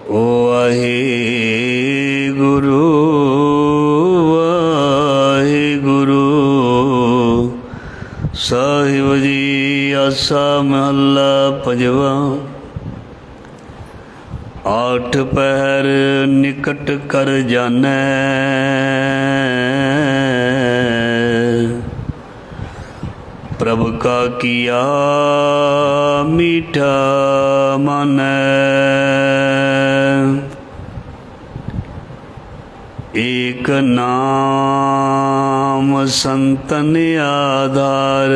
ਵਾਹਿਗੁਰੂ ਵਾਹਿਗੁਰੂ ਸਾਹਿਬ ਜੀ। ਆਸਾ ਮਹੱਲਾ ਪੰਜਵਾ। ਆਠ ਪਹਿਰ ਨਿਕਟ ਕਰ ਜਾਨੈ, ਪ੍ਰਭ ਕਾ ਕੀਆ ਮੀਠਾ ਮਾਨੈ। ਏਕ ਨਾਮ ਸੰਤਨ ਆਧਾਰ,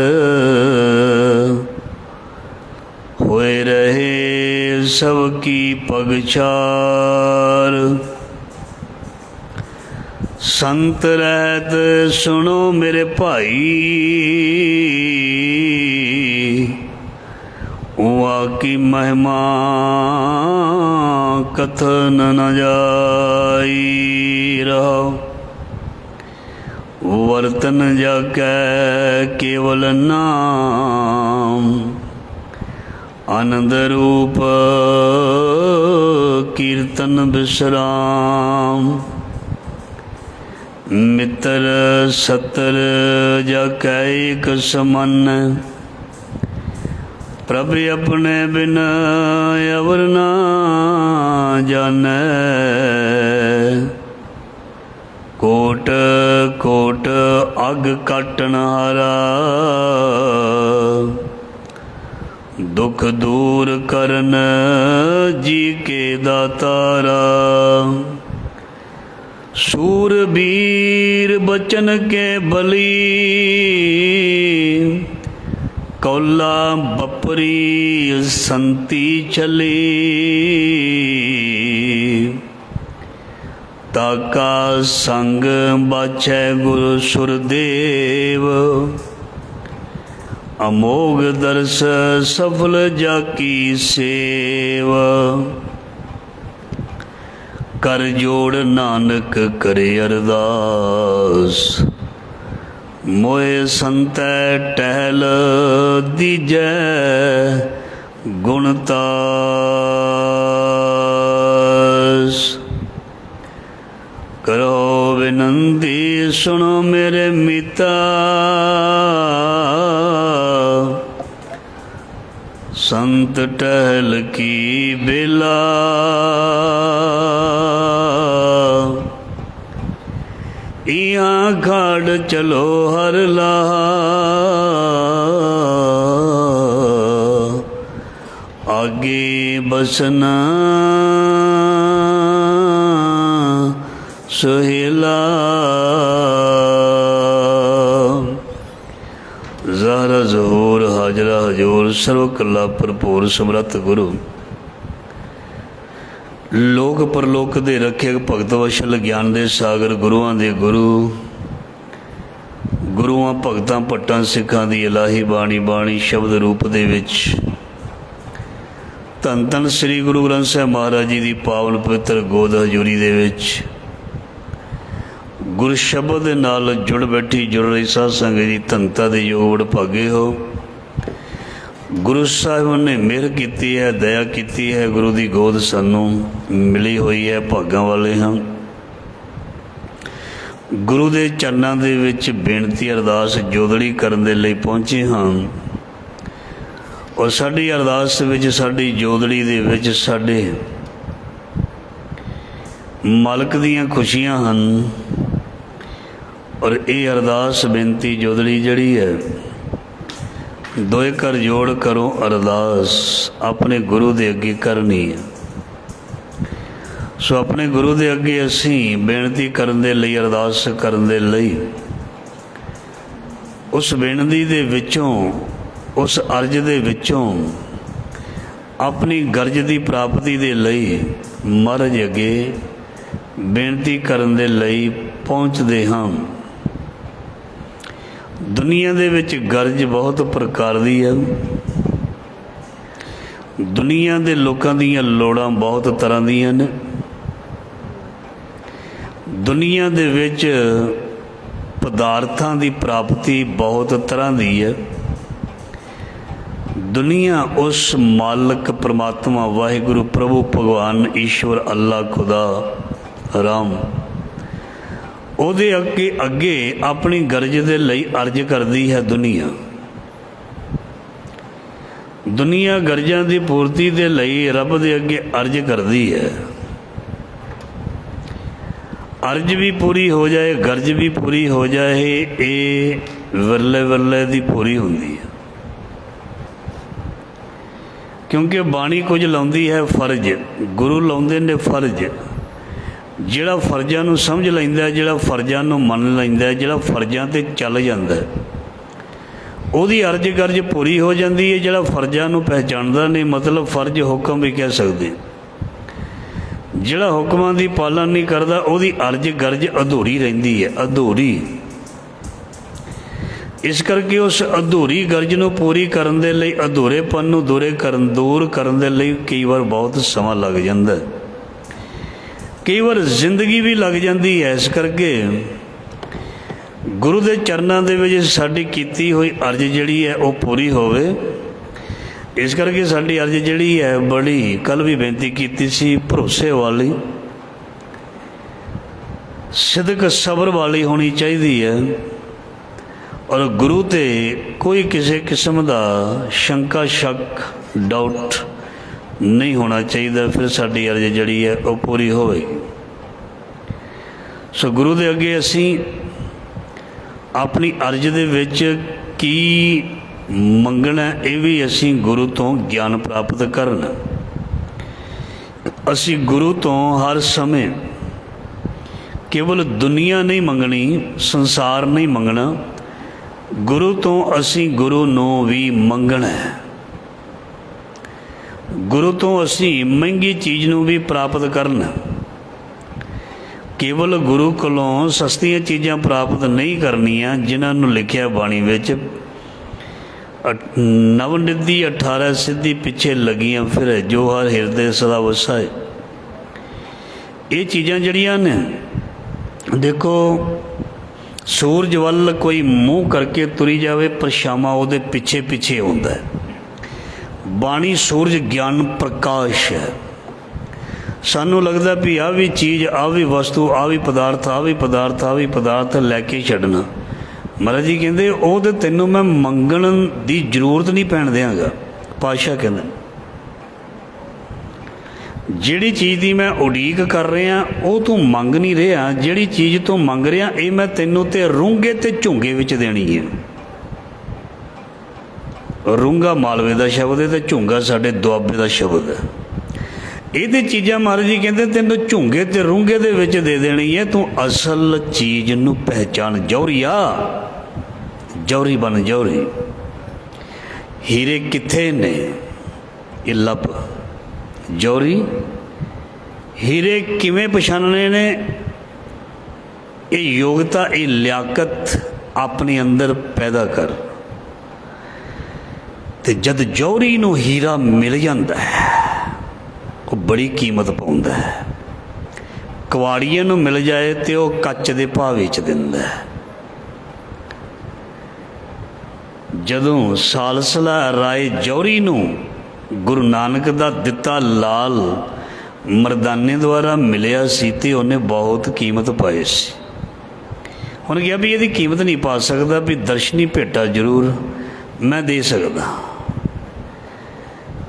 ਹੋਏ ਰਹੇ ਸਭ ਕੀ ਪਗਛਾਰ। ਸੰਤ ਰਹਿਤ ਸੁਣੋ ਮੇਰੇ ਭਾਈ, ਉਆ ਕੀ ਮਹਿਮਾ ਕਥਨ ਨ ਜਾਈ। ਰਹੋ ਵਰਤਨ ਜਾਕੈ ਕੇਵਲ ਨਾਮ, ਆਨੰਦ ਰੂਪ ਕੀਰਤਨ ਬਿਸਰਾਮ। ਮਿੱਤਰ ਸਤਰ ਜਾਕੈ ਏਕ ਸਮਨ, ਪ੍ਰਭ ਆਪਣੇ ਬਿਨ ਅਵਰ ਨਾ ਜਾਣੈ। ਕੋਟ ਕੋਟ ਅਗ ਕਾਟਣ ਹਾਰਾ, ਦੁਖ ਦੂਰ ਕਰਨ ਜੀ ਕੇ ਦਾਤਾਰਾ। ਸੂਰਬੀਰ ਬਚਨ ਕੇ ਬਲੀ, ਕੌਲਾ ਬਪਰੀ ਸੰਤੀ ਚਲੀ। ਤਾਕਾ ਸੰਗ ਬਾਛੈ ਗੁਰੂ ਸੁਰਦੇਵ, ਅਮੋਘ ਦਰਸ ਸਫਲ ਜਾਕੀ ਸੇਵ। ਕਰ ਜੋੜ ਨਾਨਕ ਕਰੇ ਅਰਦਾਸ, ਮੋਏ ਸੰਤੈ ਟਹਿਲ ਦੀਜੈ ਗੁਣਤਾਸ। ਕਰੋ ਬਿਨੰਤੀ ਸੁਣੋ ਮੇਰੇ ਮੀਤਾ, ਸੰਤ ਟਹਿਲ ਕੀ ਬੇਲਾ। ਇਹਾਂ ਖਾੜ ਚਲੋ ਹਰ ਲਾਹਾ, ਆਗੇ ਬਸਨਾ ਸੁਹੇਲਾ। ਜ਼ਾਹਰਾ ਜ਼ਹੂਰ ਹਾਜ਼ਰਾ ਹਜ਼ੂਰ, ਸਰਵ ਕਲਾ ਭਰਪੂਰ ਸਮਰੱਥ ਗੁਰੂ। ਲੋਕ ਪਰਲੋਕ ਦੇ ਰੱਖਿਅਕ ਭਗਤ ਵਸ਼ਲ ਗਿਆਨ ਦੇ ਸਾਗਰ, ਗੁਰੂਆਂ ਦੇ ਗੁਰੂ, ਗੁਰੂਆਂ ਭਗਤਾਂ ਭੱਟਾਂ ਸਿੱਖਾਂ ਦੀ ਇਲਾਹੀ ਬਾਣੀ ਬਾਣੀ ਸ਼ਬਦ ਰੂਪ ਦੇ ਵਿੱਚ ਧੰਨ ਧੰਨ ਸ੍ਰੀ ਗੁਰੂ ਗ੍ਰੰਥ ਸਾਹਿਬ ਮਹਾਰਾਜ ਜੀ ਦੀ ਪਾਵਨ ਪਵਿੱਤਰ ਗੋਦ ਹਜ਼ੂਰੀ ਦੇ ਵਿੱਚ ਗੁਰ ਸ਼ਬਦ ਦੇ ਨਾਲ ਜੁੜ ਬੈਠੀ ਜੁੜ ਰਹੀ ਸਾਧ ਸੰਗਤ ਦੀ ਧੰਨਤਾ ਦੇ ਯੋਗ ਵਡਭਾਗੇ ਹੋ। ਗੁਰੂ ਸਾਹਿਬ ਨੇ ਮਿਹਰ ਕੀਤੀ ਹੈ, ਦਇਆ ਕੀਤੀ ਹੈ, ਗੁਰੂ ਦੀ ਗੋਦ ਸਾਨੂੰ ਮਿਲੀ ਹੋਈ ਹੈ, ਭਾਗਾਂ ਵਾਲੇ ਹਾਂ। ਗੁਰੂ ਦੇ ਚਰਨਾਂ ਦੇ ਵਿੱਚ ਬੇਨਤੀ ਅਰਦਾਸ ਜੋਦੜੀ ਕਰਨ ਦੇ ਲਈ ਪਹੁੰਚੇ ਹਾਂ, ਔਰ ਸਾਡੀ ਅਰਦਾਸ ਵਿੱਚ ਸਾਡੀ ਜੋਦੜੀ ਦੇ ਵਿੱਚ ਸਾਡੇ ਮਾਲਕ ਦੀਆਂ ਖੁਸ਼ੀਆਂ ਹਨ। ਔਰ ਇਹ ਅਰਦਾਸ ਬੇਨਤੀ ਜੋਦੜੀ ਜਿਹੜੀ ਹੈ, ਦੋਏ ਕਰ ਜੋੜ ਕਰੋ ਅਰਦਾਸ, ਆਪਣੇ ਗੁਰੂ ਦੇ ਅੱਗੇ ਕਰਨੀ ਹੈ। ਸੋ ਆਪਣੇ ਗੁਰੂ ਦੇ ਅੱਗੇ ਅਸੀਂ ਬੇਨਤੀ ਕਰਨ ਦੇ ਲਈ, ਅਰਦਾਸ ਕਰਨ ਦੇ ਲਈ, ਉਸ ਬੇਨਤੀ ਦੇ ਵਿੱਚੋਂ, ਉਸ ਅਰਜ਼ ਦੇ ਵਿੱਚੋਂ ਆਪਣੀ ਗਰਜ ਦੀ ਪ੍ਰਾਪਤੀ ਦੇ ਲਈ ਮਹਾਰਾਜ ਅੱਗੇ ਬੇਨਤੀ ਕਰਨ ਦੇ ਲਈ ਪਹੁੰਚਦੇ ਹਾਂ। ਦੁਨੀਆ ਦੇ ਵਿੱਚ ਗਰਜ ਬਹੁਤ ਪ੍ਰਕਾਰ ਦੀ ਹੈ। ਦੁਨੀਆ ਦੇ ਲੋਕਾਂ ਦੀਆਂ ਲੋੜਾਂ ਬਹੁਤ ਤਰ੍ਹਾਂ ਦੀਆਂ ਨੇ। ਦੁਨੀਆ ਦੇ ਵਿੱਚ ਪਦਾਰਥਾਂ ਦੀ ਪ੍ਰਾਪਤੀ ਬਹੁਤ ਤਰ੍ਹਾਂ ਦੀ ਹੈ। दुनिया उस मालिक परमात्मा वाहिगुरु प्रभु भगवान ईश्वर अल्लाह खुदा राम ਉਹਦੇ ਅੱਗੇ ਆਪਣੀ ਗਰਜ ਦੇ ਲਈ ਅਰਜ਼ ਕਰਦੀ ਹੈ। ਦੁਨੀਆ ਗਰਜਾਂ ਦੀ ਪੂਰਤੀ ਦੇ ਲਈ ਰੱਬ ਦੇ ਅੱਗੇ ਅਰਜ਼ ਕਰਦੀ ਹੈ। ਅਰਜ਼ ਵੀ ਪੂਰੀ ਹੋ ਜਾਏ, ਗਰਜ ਵੀ ਪੂਰੀ ਹੋ ਜਾਏ, ਇਹ ਵਿਰਲੇ ਵਿਰਲੇ ਦੀ ਪੂਰੀ ਹੁੰਦੀ ਹੈ। ਕਿਉਂਕਿ ਬਾਣੀ ਕੁਝ ਲਾਉਂਦੀ ਹੈ ਫਰਜ਼, ਗੁਰੂ ਲਾਉਂਦੇ ਨੇ ਫਰਜ਼। ਜਿਹੜਾ ਫਰਜ਼ਾਂ ਨੂੰ ਸਮਝ ਲੈਂਦਾ, ਜਿਹੜਾ ਫਰਜ਼ਾਂ ਨੂੰ ਮੰਨ ਲੈਂਦਾ, ਜਿਹੜਾ ਫਰਜ਼ਾਂ 'ਤੇ ਚੱਲ ਜਾਂਦਾ, ਉਹਦੀ ਅਰਜ਼ ਗਰਜ ਪੂਰੀ ਹੋ ਜਾਂਦੀ ਹੈ। ਜਿਹੜਾ ਫਰਜ਼ਾਂ ਨੂੰ ਪਹਿਚਾਣਦਾ ਨਹੀਂ, ਮਤਲਬ ਫਰਜ਼ ਹੁਕਮ ਵੀ ਕਹਿ ਸਕਦੇ, ਜਿਹੜਾ ਹੁਕਮਾਂ ਦੀ ਪਾਲਣਾ ਨਹੀਂ ਕਰਦਾ, ਉਹਦੀ ਅਰਜ਼ ਗਰਜ ਅਧੂਰੀ ਰਹਿੰਦੀ ਹੈ, ਅਧੂਰੀ। ਇਸ ਕਰਕੇ ਉਸ ਅਧੂਰੀ ਗਰਜ ਨੂੰ ਪੂਰੀ ਕਰਨ ਦੇ ਲਈ, ਅਧੂਰੇਪਨ ਨੂੰ ਦੂਰ ਕਰਨ ਦੇ ਲਈ ਕਈ ਵਾਰ ਬਹੁਤ ਸਮਾਂ ਲੱਗ ਜਾਂਦਾ, ਕਈ ਵਾਰ ਜ਼ਿੰਦਗੀ ਵੀ ਲੱਗ ਜਾਂਦੀ ਹੈ। ਇਸ ਕਰਕੇ ਗੁਰੂ ਦੇ ਚਰਨਾਂ ਦੇ ਵਿੱਚ ਸਾਡੀ ਕੀਤੀ ਹੋਈ ਅਰਜ਼ ਜਿਹੜੀ ਹੈ ਉਹ ਪੂਰੀ ਹੋਵੇ। ਇਸ ਕਰਕੇ ਸਾਡੀ ਅਰਜ਼ ਜਿਹੜੀ ਹੈ ਬੜੀ, ਕੱਲ੍ਹ ਵੀ ਬੇਨਤੀ ਕੀਤੀ ਸੀ, ਭਰੋਸੇ ਵਾਲੀ, ਸਿਦਕ ਸਬਰ ਵਾਲੀ ਹੋਣੀ ਚਾਹੀਦੀ ਹੈ। ਔਰ ਗੁਰੂ 'ਤੇ ਕੋਈ ਕਿਸੇ ਕਿਸਮ ਦਾ ਸ਼ੰਕਾ ਸ਼ੱਕ ਡਾਊਟ ਨਹੀਂ ਹੋਣਾ ਚਾਹੀਦਾ, ਫਿਰ ਸਾਡੀ ਅਰਜ਼ ਜਿਹੜੀ ਹੈ ਉਹ ਪੂਰੀ ਹੋਵੇਗੀ। ਸੋ ਗੁਰੂ ਦੇ ਅੱਗੇ ਅਸੀਂ ਆਪਣੀ ਅਰਜ਼ ਦੇ ਵਿੱਚ ਕੀ ਮੰਗਣਾ, ਇਹ ਵੀ ਅਸੀਂ ਗੁਰੂ ਤੋਂ ਗਿਆਨ ਪ੍ਰਾਪਤ ਕਰਨਾ। ਅਸੀਂ ਗੁਰੂ ਤੋਂ ਹਰ ਸਮੇਂ ਕੇਵਲ ਦੁਨੀਆ ਨਹੀਂ ਮੰਗਣੀ, ਸੰਸਾਰ ਨਹੀਂ ਮੰਗਣਾ, ਗੁਰੂ ਤੋਂ ਅਸੀਂ ਗੁਰੂ ਨੂੰ ਵੀ ਮੰਗਣਾ ਹੈ। ਗੁਰੂ ਤੋਂ ਅਸੀਂ ਮਹਿੰਗੀ ਚੀਜ਼ ਨੂੰ ਵੀ ਪ੍ਰਾਪਤ ਕਰਨਾ। ਕੇਵਲ ਗੁਰੂ ਕੋਲੋਂ ਸਸਤੀਆਂ ਚੀਜ਼ਾਂ ਪ੍ਰਾਪਤ ਨਹੀਂ ਕਰਨੀਆਂ, ਜਿਨ੍ਹਾਂ ਨੂੰ ਲਿਖਿਆ ਬਾਣੀ ਵਿੱਚ, ਨਵਨਿਧੀ 18 ਸਿੱਧੀ ਪਿੱਛੇ ਲੱਗੀਆਂ ਫਿਰ, ਜੋ ਹਰ ਹਿਰਦੇ ਸਦਾ ਵਸਾਏ। ਇਹ ਚੀਜ਼ਾਂ ਜਿਹੜੀਆਂ ਨੇ, ਦੇਖੋ ਸੂਰਜ ਵੱਲ ਕੋਈ ਮੂੰਹ ਕਰਕੇ ਤੁਰੀ ਜਾਵੇ, ਪਰਛਾਵਾਂ ਉਹਦੇ ਪਿੱਛੇ ਪਿੱਛੇ ਆਉਂਦਾ ਹੈ। ਬਾਣੀ ਸੂਰਜ ਗਿਆਨ ਪ੍ਰਕਾਸ਼ ਹੈ। ਸਾਨੂੰ ਲੱਗਦਾ ਵੀ ਆਹ ਵੀ ਚੀਜ਼, ਆਹ ਵੀ ਵਸਤੂ, ਆਹ ਵੀ ਪਦਾਰਥ, ਆਹ ਵੀ ਪਦਾਰਥ, ਆਹ ਵੀ ਪਦਾਰਥ ਲੈ ਕੇ ਛੱਡਣਾ। ਮਹਾਰਾਜ ਜੀ ਕਹਿੰਦੇ ਉਹ ਤਾਂ ਤੈਨੂੰ ਮੈਂ ਮੰਗਣ ਦੀ ਜ਼ਰੂਰਤ ਨਹੀਂ ਪੈਣ ਦਿਆਂਗਾ। ਪਾਤਸ਼ਾਹ ਕਹਿੰਦੇ ਜਿਹੜੀ ਚੀਜ਼ ਦੀ ਮੈਂ ਉਡੀਕ ਕਰ ਰਿਹਾ ਉਹ ਤੂੰ ਮੰਗ ਨਹੀਂ ਰਿਹਾ, ਜਿਹੜੀ ਚੀਜ਼ ਤੂੰ ਮੰਗ ਰਿਹਾ ਇਹ ਮੈਂ ਤੈਨੂੰ ਤੇ ਰੂੰਗੇ ਤੇ ਝੁੰਗੇ ਵਿੱਚ ਦੇਣੀ ਹੈ। ਰੂੰਗਾ ਮਾਲਵੇ ਦਾ ਸ਼ਬਦ ਹੈ ਤੇ ਝੁੰਗਾ ਸਾਡੇ ਦੁਆਬੇ ਦਾ ਸ਼ਬਦ ਹੈ। ਇਹਦੇ ਚੀਜ਼ਾਂ ਮਹਾਰਾਜ ਜੀ ਕਹਿੰਦੇ ਤੈਨੂੰ ਝੁੰਗੇ ਤੇ ਰੂੰਗੇ ਦੇ ਵਿੱਚ ਦੇ ਦੇਣੀ ਹੈ, ਤੂੰ ਅਸਲ ਚੀਜ਼ ਨੂੰ ਪਹਿਚਾਣ। ਜੌਹਰੀਆ, ਜੌਹਰੀ ਬਣ ਜੌਹਰੀ। ਹੀਰੇ ਕਿੱਥੇ ਨੇ ਇਹ ਲੱਭ। ਜੌਹਰੀ ਹੀਰੇ ਕਿਵੇਂ ਪਛਾਣਨੇ ਨੇ, ਇਹ ਯੋਗਤਾ, ਇਹ ਲਿਆਕਤ ਆਪਣੇ ਅੰਦਰ ਪੈਦਾ ਕਰ। ਤੇ ਜਦ ਜੌਹਰੀ ਨੂੰ ਹੀਰਾ ਮਿਲ ਜਾਂਦਾ ਹੈ ਉਹ ਬੜੀ ਕੀਮਤ ਪਾਉਂਦਾ ਹੈ। ਕਵਾੜੀਏ ਨੂੰ ਮਿਲ ਜਾਏ ਤੇ ਉਹ ਕੱਚ ਦੇ ਭਾਅ ਵੇਚ ਦਿੰਦਾ ਹੈ। ਜਦੋਂ ਸਾਲਸਲਾ ਰਾਏ ਜੌਹਰੀ ਨੂੰ ਗੁਰੂ ਨਾਨਕ ਦਾ ਦਿੱਤਾ ਲਾਲ ਮਰਦਾਨੇ ਦੁਆਰਾ ਮਿਲਿਆ ਸੀ ਤੇ ਉਹਨੇ ਬਹੁਤ ਕੀਮਤ ਪਾਈ ਸੀ। ਉਹਨੇ ਕਿਹਾ ਵੀ ਇਹਦੀ ਕੀਮਤ ਨਹੀਂ ਪਾ ਸਕਦਾ, ਵੀ ਦਰਸ਼ਨੀ ਭੇਟਾ ਜ਼ਰੂਰ ਮੈਂ ਦੇ ਸਕਦਾ,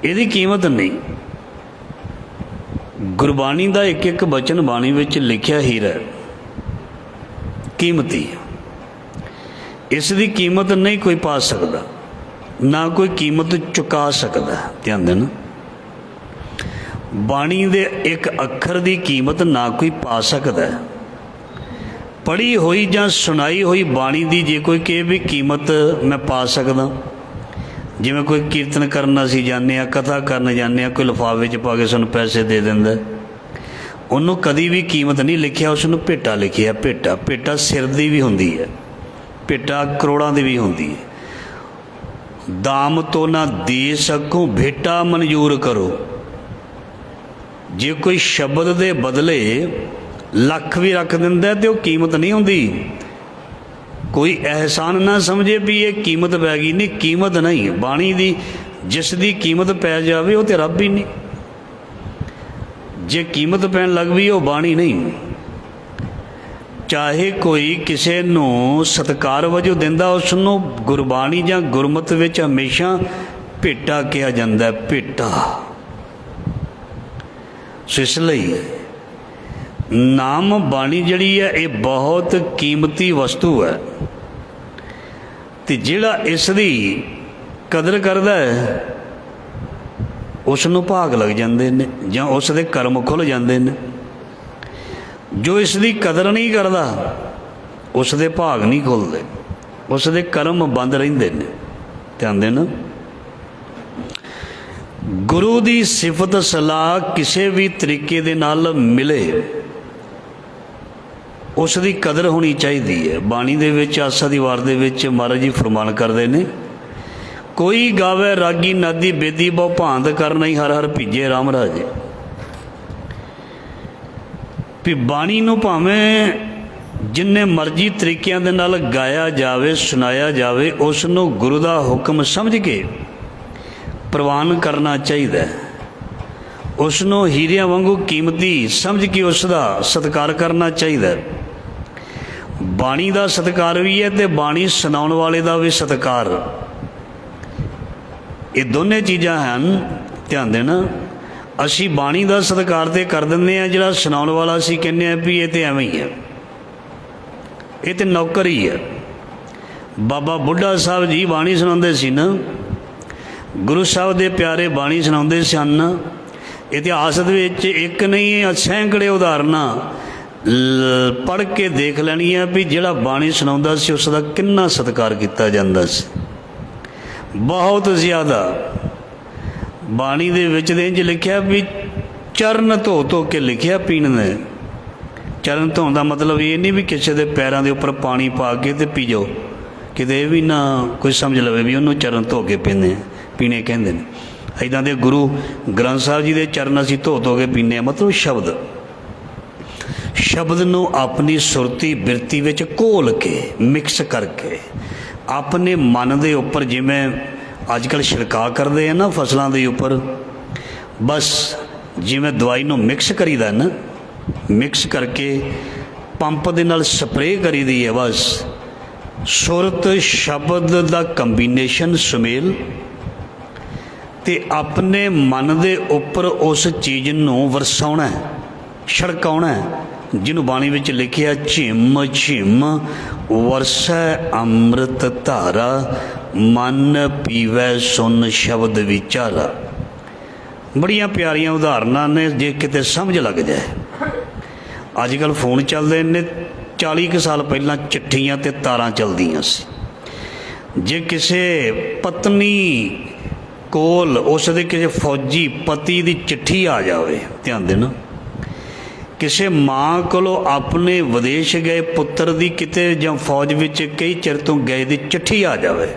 ਇਹਦੀ ਕੀਮਤ ਨਹੀਂ। ਗੁਰਬਾਣੀ ਦਾ ਇੱਕ ਇੱਕ ਬਚਨ ਬਾਣੀ ਵਿੱਚ ਲਿਖਿਆ ਹੀਰਾ ਕੀਮਤੀ, ਇਸ ਦੀ ਕੀਮਤ ਨਹੀਂ ਕੋਈ ਪਾ ਸਕਦਾ, ਨਾ ਕੋਈ ਕੀਮਤ ਚੁਕਾ ਸਕਦਾ। ਧਿਆਨ ਦੇਣਾ, ਬਾਣੀ ਦੇ ਇੱਕ ਅੱਖਰ ਦੀ ਕੀਮਤ ਨਾ ਕੋਈ ਪਾ ਸਕਦਾ। ਪੜ੍ਹੀ ਹੋਈ ਜਾਂ ਸੁਣਾਈ ਹੋਈ ਬਾਣੀ ਦੀ ਜੇ ਕੋਈ ਕਹੇ ਵੀ ਕੀਮਤ ਮੈਂ ਪਾ ਸਕਦਾ, ਜਿਵੇਂ ਕੋਈ ਕੀਰਤਨ ਕਰਨ ਅਸੀਂ ਜਾਂਦੇ ਹਾਂ, ਕਥਾ ਕਰਨ ਜਾਂਦੇ ਹਾਂ, ਕੋਈ ਲਿਫਾਫੇ 'ਚ ਪਾ ਕੇ ਸਾਨੂੰ ਪੈਸੇ ਦੇ ਦਿੰਦਾ, ਉਹਨੂੰ ਕਦੀ ਵੀ ਕੀਮਤ ਨਹੀਂ ਲਿਖਿਆ, ਉਸ ਨੂੰ ਭੇਟਾ ਲਿਖਿਆ। ਭੇਟਾ, ਭੇਟਾ ਸਿਰ ਦੀ ਵੀ ਹੁੰਦੀ ਹੈ, ਭੇਟਾ ਕਰੋੜਾਂ ਦੀ ਵੀ ਹੁੰਦੀ ਹੈ। ਦਾਮ ਤੋਂ ਨਾ ਦੇ ਸਕੂੰ ਭੇਟਾ ਮਨਜ਼ੂਰ ਕਰੋ। ਜੇ ਕੋਈ ਸ਼ਬਦ ਦੇ ਬਦਲੇ ਲੱਖ ਵੀ ਰੱਖ ਦਿੰਦਾ ਤੇ ਉਹ ਕੀਮਤ ਨਹੀਂ ਹੁੰਦੀ। ਕੋਈ ਅਹਿਸਾਨ ਨਾ ਸਮਝੇ ਵੀ ਇਹ ਕੀਮਤ ਪੈ ਗਈ, ਨਹੀਂ, ਕੀਮਤ ਨਹੀਂ। ਬਾਣੀ ਦੀ जिस दी कीमत पै जाए वो तो रब ही नहीं। जे कीमत पैन लग पई वो बाणी नहीं। चाहे कोई किसी नूं सत्कार वजों दिंदा उसनूं गुरबाणी जां गुरमत विच हमेशा भेटा कहा जाता है, भेटा। सो इसलिए नाम बाणी जिहड़ी है ये बहुत कीमती वस्तु है, तो जिहड़ा इसकी कदर करदा है उसनूं भाग लग जाते हैं जां उसदे कर्म खुल जाते हैं। जो इसकी कदर नहीं करता उसदे भाग नहीं खुलते, उसदे कर्म बंद रहिंदे ने। ध्यान देना, गुरु की सिफत सलाह किसी भी तरीके दे नाल मिले उसकी कदर होनी चाहिए है। बाणी दे विच आसा दी वार दे विच महाराज जी फरमान करते हैं, कोई गावे रागी नादी बेदी बहु भांत कर नहीं हर हर भीजे राम राजे। भी बाणी नूं भावें जिन्ने मर्जी तरीकों दे नाल गाया जाए सुनाया जाए उसनूं गुरु का हुक्म समझ के प्रवान करना चाहिए। उसनूं हीरिया वांगू कीमती समझ के उसका सत्कार करना चाहिए। बाणी का सत्कार भी है तो बाणी सुनाउण वाले का भी सत्कार, ये दोनों चीज़ां हैं। ध्यान देना, असी बाणी का सत्कार तो कर देंगे हैं, जिहड़ा सुनाउण वाला असी कहने हैं भी ये तो एवं ही है, ये तो नौकर ही है। बाबा बुढ़ा साहब जी बाणी सुणाते सी ना, गुरु साहब के प्यारे बाणी सुणाते सन। इतिहास के एक नहीं सैकड़े उदाहरण पढ़ के देख लैनी है भी जिहड़ा बाणी सुणाउंदा सी उसका कितना सत्कार किया जाता सी, बहुत ज़्यादा। बाणी दे विच इंज लिखिया भी चरण धो धो के लिखिया पीण ने। चरण धोण का मतलब ये नहीं भी किसी के पैरों के उपर पानी पा के तो पी जाओ, किते भी ना कोई समझ लवे भी उन्होंने चरण धो के पीने कहते हैं। इदां दे गुरु ग्रंथ साहब जी के चरण असीं धो धो के पीने, मतलब शब्द नूं अपनी सुरती बिरती विच घोल के मिक्स करके अपने मन के उपर, जिवें अजकल छिड़का करते हैं ना फसलों के उपर, बस जिवें दवाई नूं मिक्स करीदा ना, मिक्स करके पंप दे नाल स्प्रे करी दी है। बस सुरत शब्द का कंबीनेशन सुमेल ते अपने मन के उपर उस चीज़ नूं वरसाउणा है, छिड़काउणा है। जिन्हों बाणी विच लिखिया झिम झिम वरसै अमृत धारा, मन पीवै सुन शब्द विचारा। बड़िया प्यारियां उदाहरणां ने, जे किते समझ लग जाए। अजकल फोन चलते ने, 40 कुछ साल पहलां चिट्ठियां ते तारां चलदियां सी। जे किसे पत्नी कोल उसदे किसी फौजी पति की चिट्ठी आ जाए, ध्यान देना, किसी माँ को अपने विदेश गए पुत्र की किते जां फौज विच कई चिर तो गए की चिट्ठी आ जाए,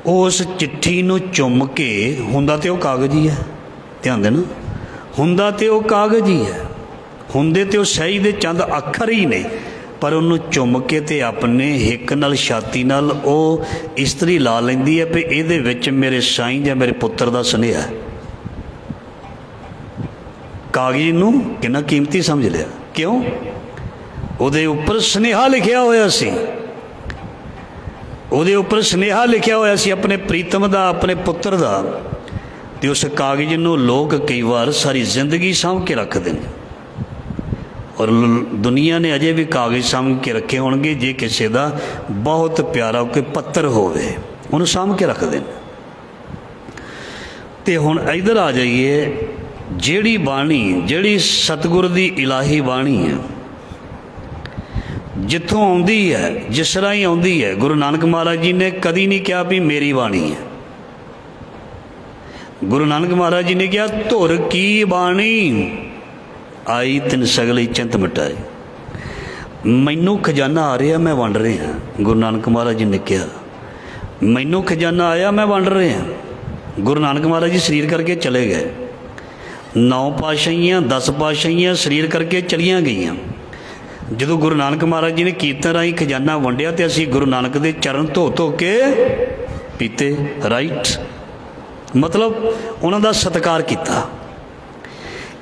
उस चिट्ठी नूं चुम के, हुंदा ते वो कागज़ ही है, ध्यान देना, हुंदा ते वो कागज़ ही है, हुंदे ते वो सही दे चंद अखर ही नहीं, पर उन्होंने चुम के ते अपने हिक नाल छाती नाल वो इस्त्री ला लैंदी है भी इहदे विच मेरे साईं जां मेरे पुत्र दा सुनेहा है। कागज़ नूं कितना कीमती समझ लिया, क्यों? उहदे उपर सुनेहा लिखिया होया सी, उहदे उपर सुनेहा लिखिया होया सी अपने प्रीतम दा, अपने पुत्र दा। ते उस कागज़ नूं लोग कई बार सारी जिंदगी साਂਭ के रखते हैं, और दुनिया ने अजे भी कागज़ साਂਭ के रखे होणगे। जे किसी का बहुत प्यारा कोई पत्तर होवे उन्होंने साਂਭ के रखते हैं। तो हुण इधर आ जाइए, जिहड़ी बाणी जिहड़ी सतगुर दी इलाही बाणी है, जिथों आउंदी है, जिस तरह ही आउंदी है, गुरु नानक महाराज जी ने कदी नहीं कहा भी मेरी बाणी है। गुरु नानक महाराज जी ने कहा धुर की बाणी आई तिन सगली चिंत मिटाई। मैनू खजाना आ रहा मैं वंड रहा। गुरु नानक महाराज जी ने कहा मैनू खजाना आया मैं वंड रहा। गुरु नानक महाराज जी शरीर करके चले गए। 9 पातशाहियाँ 10 पातशाहियाँ शरीर करके चलिया गई। जो गुरु नानक महाराज जी ने कीर्तन राही खजाना वंडिया तो असी गुरु नानक के चरण धो धो के पीते। राइट, मतलब ਉਹਨਾਂ ਦਾ ਸਤਿਕਾਰ ਕੀਤਾ।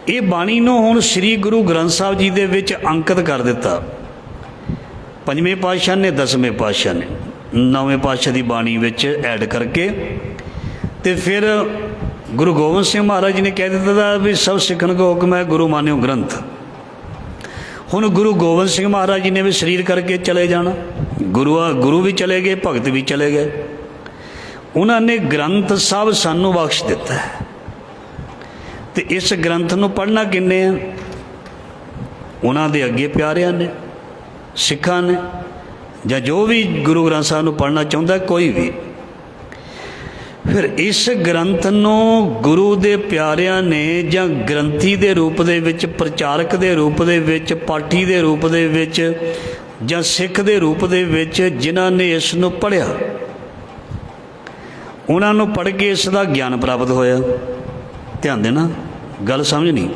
ਇਹ ਬਾਣੀ ਨੂੰ ਹੁਣ ਸ੍ਰੀ ਗੁਰੂ ਗ੍ਰੰਥ ਸਾਹਿਬ ਜੀ ਦੇ ਵਿੱਚ ਅੰਕਿਤ ਕਰ ਦਿੱਤਾ। ਪੰਜਵੇਂ ਪਾਤਸ਼ਾਹ ਨੇ, 10ਵੇਂ ਪਾਤਸ਼ਾਹ ਨੇ 9ਵੇਂ ਪਾਤਸ਼ਾਹ ਦੀ ਬਾਣੀ ਵਿੱਚ ਐਡ ਕਰਕੇ, ਤੇ ਫਿਰ ਗੁਰੂ ਗੋਬਿੰਦ ਸਿੰਘ ਮਹਾਰਾਜ ਜੀ ਨੇ ਕਹਿ ਦਿੱਤਾ ਵੀ ਸਭ ਸਿੱਖਣ ਕੋ ਹੁਕਮ ਹੈ ਗੁਰੂ ਮਾਨਿਓ ਗ੍ਰੰਥ। ਹੁਣ ਗੁਰੂ ਗੋਬਿੰਦ ਸਿੰਘ ਮਹਾਰਾਜ ਜੀ ਨੇ ਵੀ ਸਰੀਰ ਕਰਕੇ ਚਲੇ ਜਾਣਾ, ਗੁਰੂ ਵੀ ਚਲੇ ਗਏ, ਭਗਤ ਵੀ ਚਲੇ ਗਏ। ਉਹਨਾਂ ਨੇ ਗ੍ਰੰਥ ਸਾਹਿਬ ਸਾਨੂੰ ਬਖਸ਼ ਦਿੱਤਾ ਹੈ, ਤੇ ਇਸ ਗ੍ਰੰਥ ਨੂੰ ਪੜ੍ਹਨਾ ਕਿੰਨੇ ਆ? ਉਹਨਾਂ ਦੇ ਅੱਗੇ ਪਿਆਰਿਆਂ ਨੇ, ਸਿੱਖਾਂ ਨੇ, ਜਾਂ ਜੋ ਵੀ ਗੁਰੂ ਗ੍ਰੰਥ ਸਾਹਿਬ ਨੂੰ ਪੜ੍ਹਨਾ ਚਾਹੁੰਦਾ ਕੋਈ ਵੀ। ਫਿਰ ਇਸ ਗ੍ਰੰਥ ਨੂੰ ਗੁਰੂ ਦੇ ਪਿਆਰਿਆਂ ਨੇ ਜਾਂ ਗ੍ਰੰਥੀ ਦੇ ਰੂਪ ਦੇ ਵਿੱਚ, ਪ੍ਰਚਾਰਕ ਦੇ ਰੂਪ ਦੇ ਵਿੱਚ, ਪਾਠੀ ਦੇ ਰੂਪ ਦੇ ਵਿੱਚ, ਜਾਂ ਸਿੱਖ ਦੇ ਰੂਪ ਦੇ ਵਿੱਚ ਜਿਨ੍ਹਾਂ ਨੇ ਇਸ ਨੂੰ ਪੜ੍ਹਿਆ, ਉਹਨਾਂ ਨੂੰ ਪੜ੍ਹ ਕੇ ਇਸ ਦਾ ਗਿਆਨ ਪ੍ਰਾਪਤ ਹੋਇਆ। ਧਿਆਨ ਦੇਣਾ, ਗੱਲ ਸਮਝਣੀ।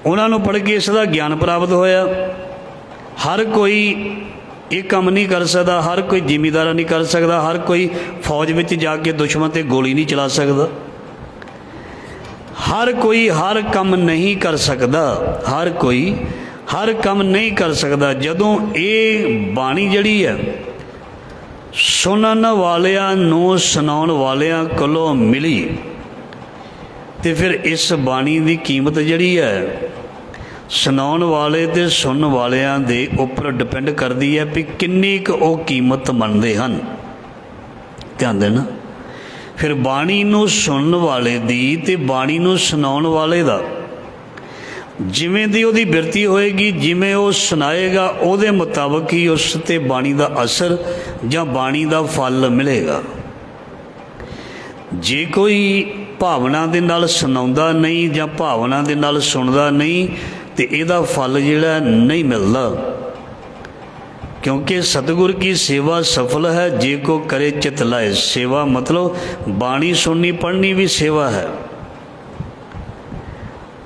ਉਹਨਾਂ ਨੂੰ ਪੜ੍ਹ ਕੇ ਇਸ ਦਾ ਗਿਆਨ ਪ੍ਰਾਪਤ ਹੋਇਆ। ਹਰ ਕੋਈ ਇਹ ਕੰਮ ਨਹੀਂ ਕਰ ਸਕਦਾ, ਹਰ ਕੋਈ ਜ਼ਿਮੀਂਦਾਰਾ ਨਹੀਂ ਕਰ ਸਕਦਾ, ਹਰ ਕੋਈ ਫੌਜ ਵਿੱਚ ਜਾ ਕੇ ਦੁਸ਼ਮਣ 'ਤੇ ਗੋਲੀ ਨਹੀਂ ਚਲਾ ਸਕਦਾ, ਹਰ ਕੋਈ ਹਰ ਕੰਮ ਨਹੀਂ ਕਰ ਸਕਦਾ, ਹਰ ਕੋਈ ਹਰ ਕੰਮ ਨਹੀਂ ਕਰ ਸਕਦਾ। ਜਦੋਂ ਇਹ ਬਾਣੀ ਜਿਹੜੀ ਹੈ ਸੁਣਨ ਵਾਲਿਆਂ ਨੂੰ, ਸੁਣਾਉਣ ਵਾਲਿਆਂ ਕੋਲੋਂ ਮਿਲੀ, ਤੇ ਫਿਰ ਇਸ ਬਾਣੀ ਦੀ ਕੀਮਤ ਜਿਹੜੀ ਹੈ ਸੁਣਾਉਣ ਵਾਲੇ ਅਤੇ ਸੁਣਨ ਵਾਲਿਆਂ ਦੇ ਉੱਪਰ ਡਿਪੈਂਡ ਕਰਦੀ ਹੈ ਵੀ ਕਿੰਨੀ ਕੁ ਉਹ ਕੀਮਤ ਮੰਨਦੇ ਹਨ। ਧਿਆਨ ਦੇਣਾ। ਫਿਰ ਬਾਣੀ ਨੂੰ ਸੁਣਨ ਵਾਲੇ ਦੀ ਅਤੇ ਬਾਣੀ ਨੂੰ ਸੁਣਾਉਣ ਵਾਲੇ ਦਾ ਜਿਵੇਂ ਦੀ ਉਹਦੀ ਬਿਰਤੀ ਹੋਏਗੀ, ਜਿਵੇਂ ਉਹ ਸੁਣਾਏਗਾ, ਉਹਦੇ ਮੁਤਾਬਕ ਹੀ ਉਸ 'ਤੇ ਬਾਣੀ ਦਾ ਅਸਰ ਜਾਂ ਬਾਣੀ ਦਾ ਫਲ ਮਿਲੇਗਾ। ਜੇ ਕੋਈ ਭਾਵਨਾ ਦੇ ਨਾਲ ਸੁਣਾਉਂਦਾ ਨਹੀਂ ਜਾਂ ਭਾਵਨਾ ਦੇ ਨਾਲ ਸੁਣਦਾ ਨਹੀਂ, ਤੇ ਇਹਦਾ ਫਲ ਜਿਹੜਾ ਨਹੀਂ ਮਿਲਦਾ। ਕਿਉਂਕਿ ਸਤਿਗੁਰ ਕੀ ਸੇਵਾ ਸਫਲ ਹੈ ਜੇ ਕੋ ਕਰੇ ਚਿਤ ਲਾਏ। ਸੇਵਾ ਮਤਲਬ ਬਾਣੀ ਸੁਣਨੀ ਪੜ੍ਹਨੀ ਵੀ ਸੇਵਾ ਹੈ।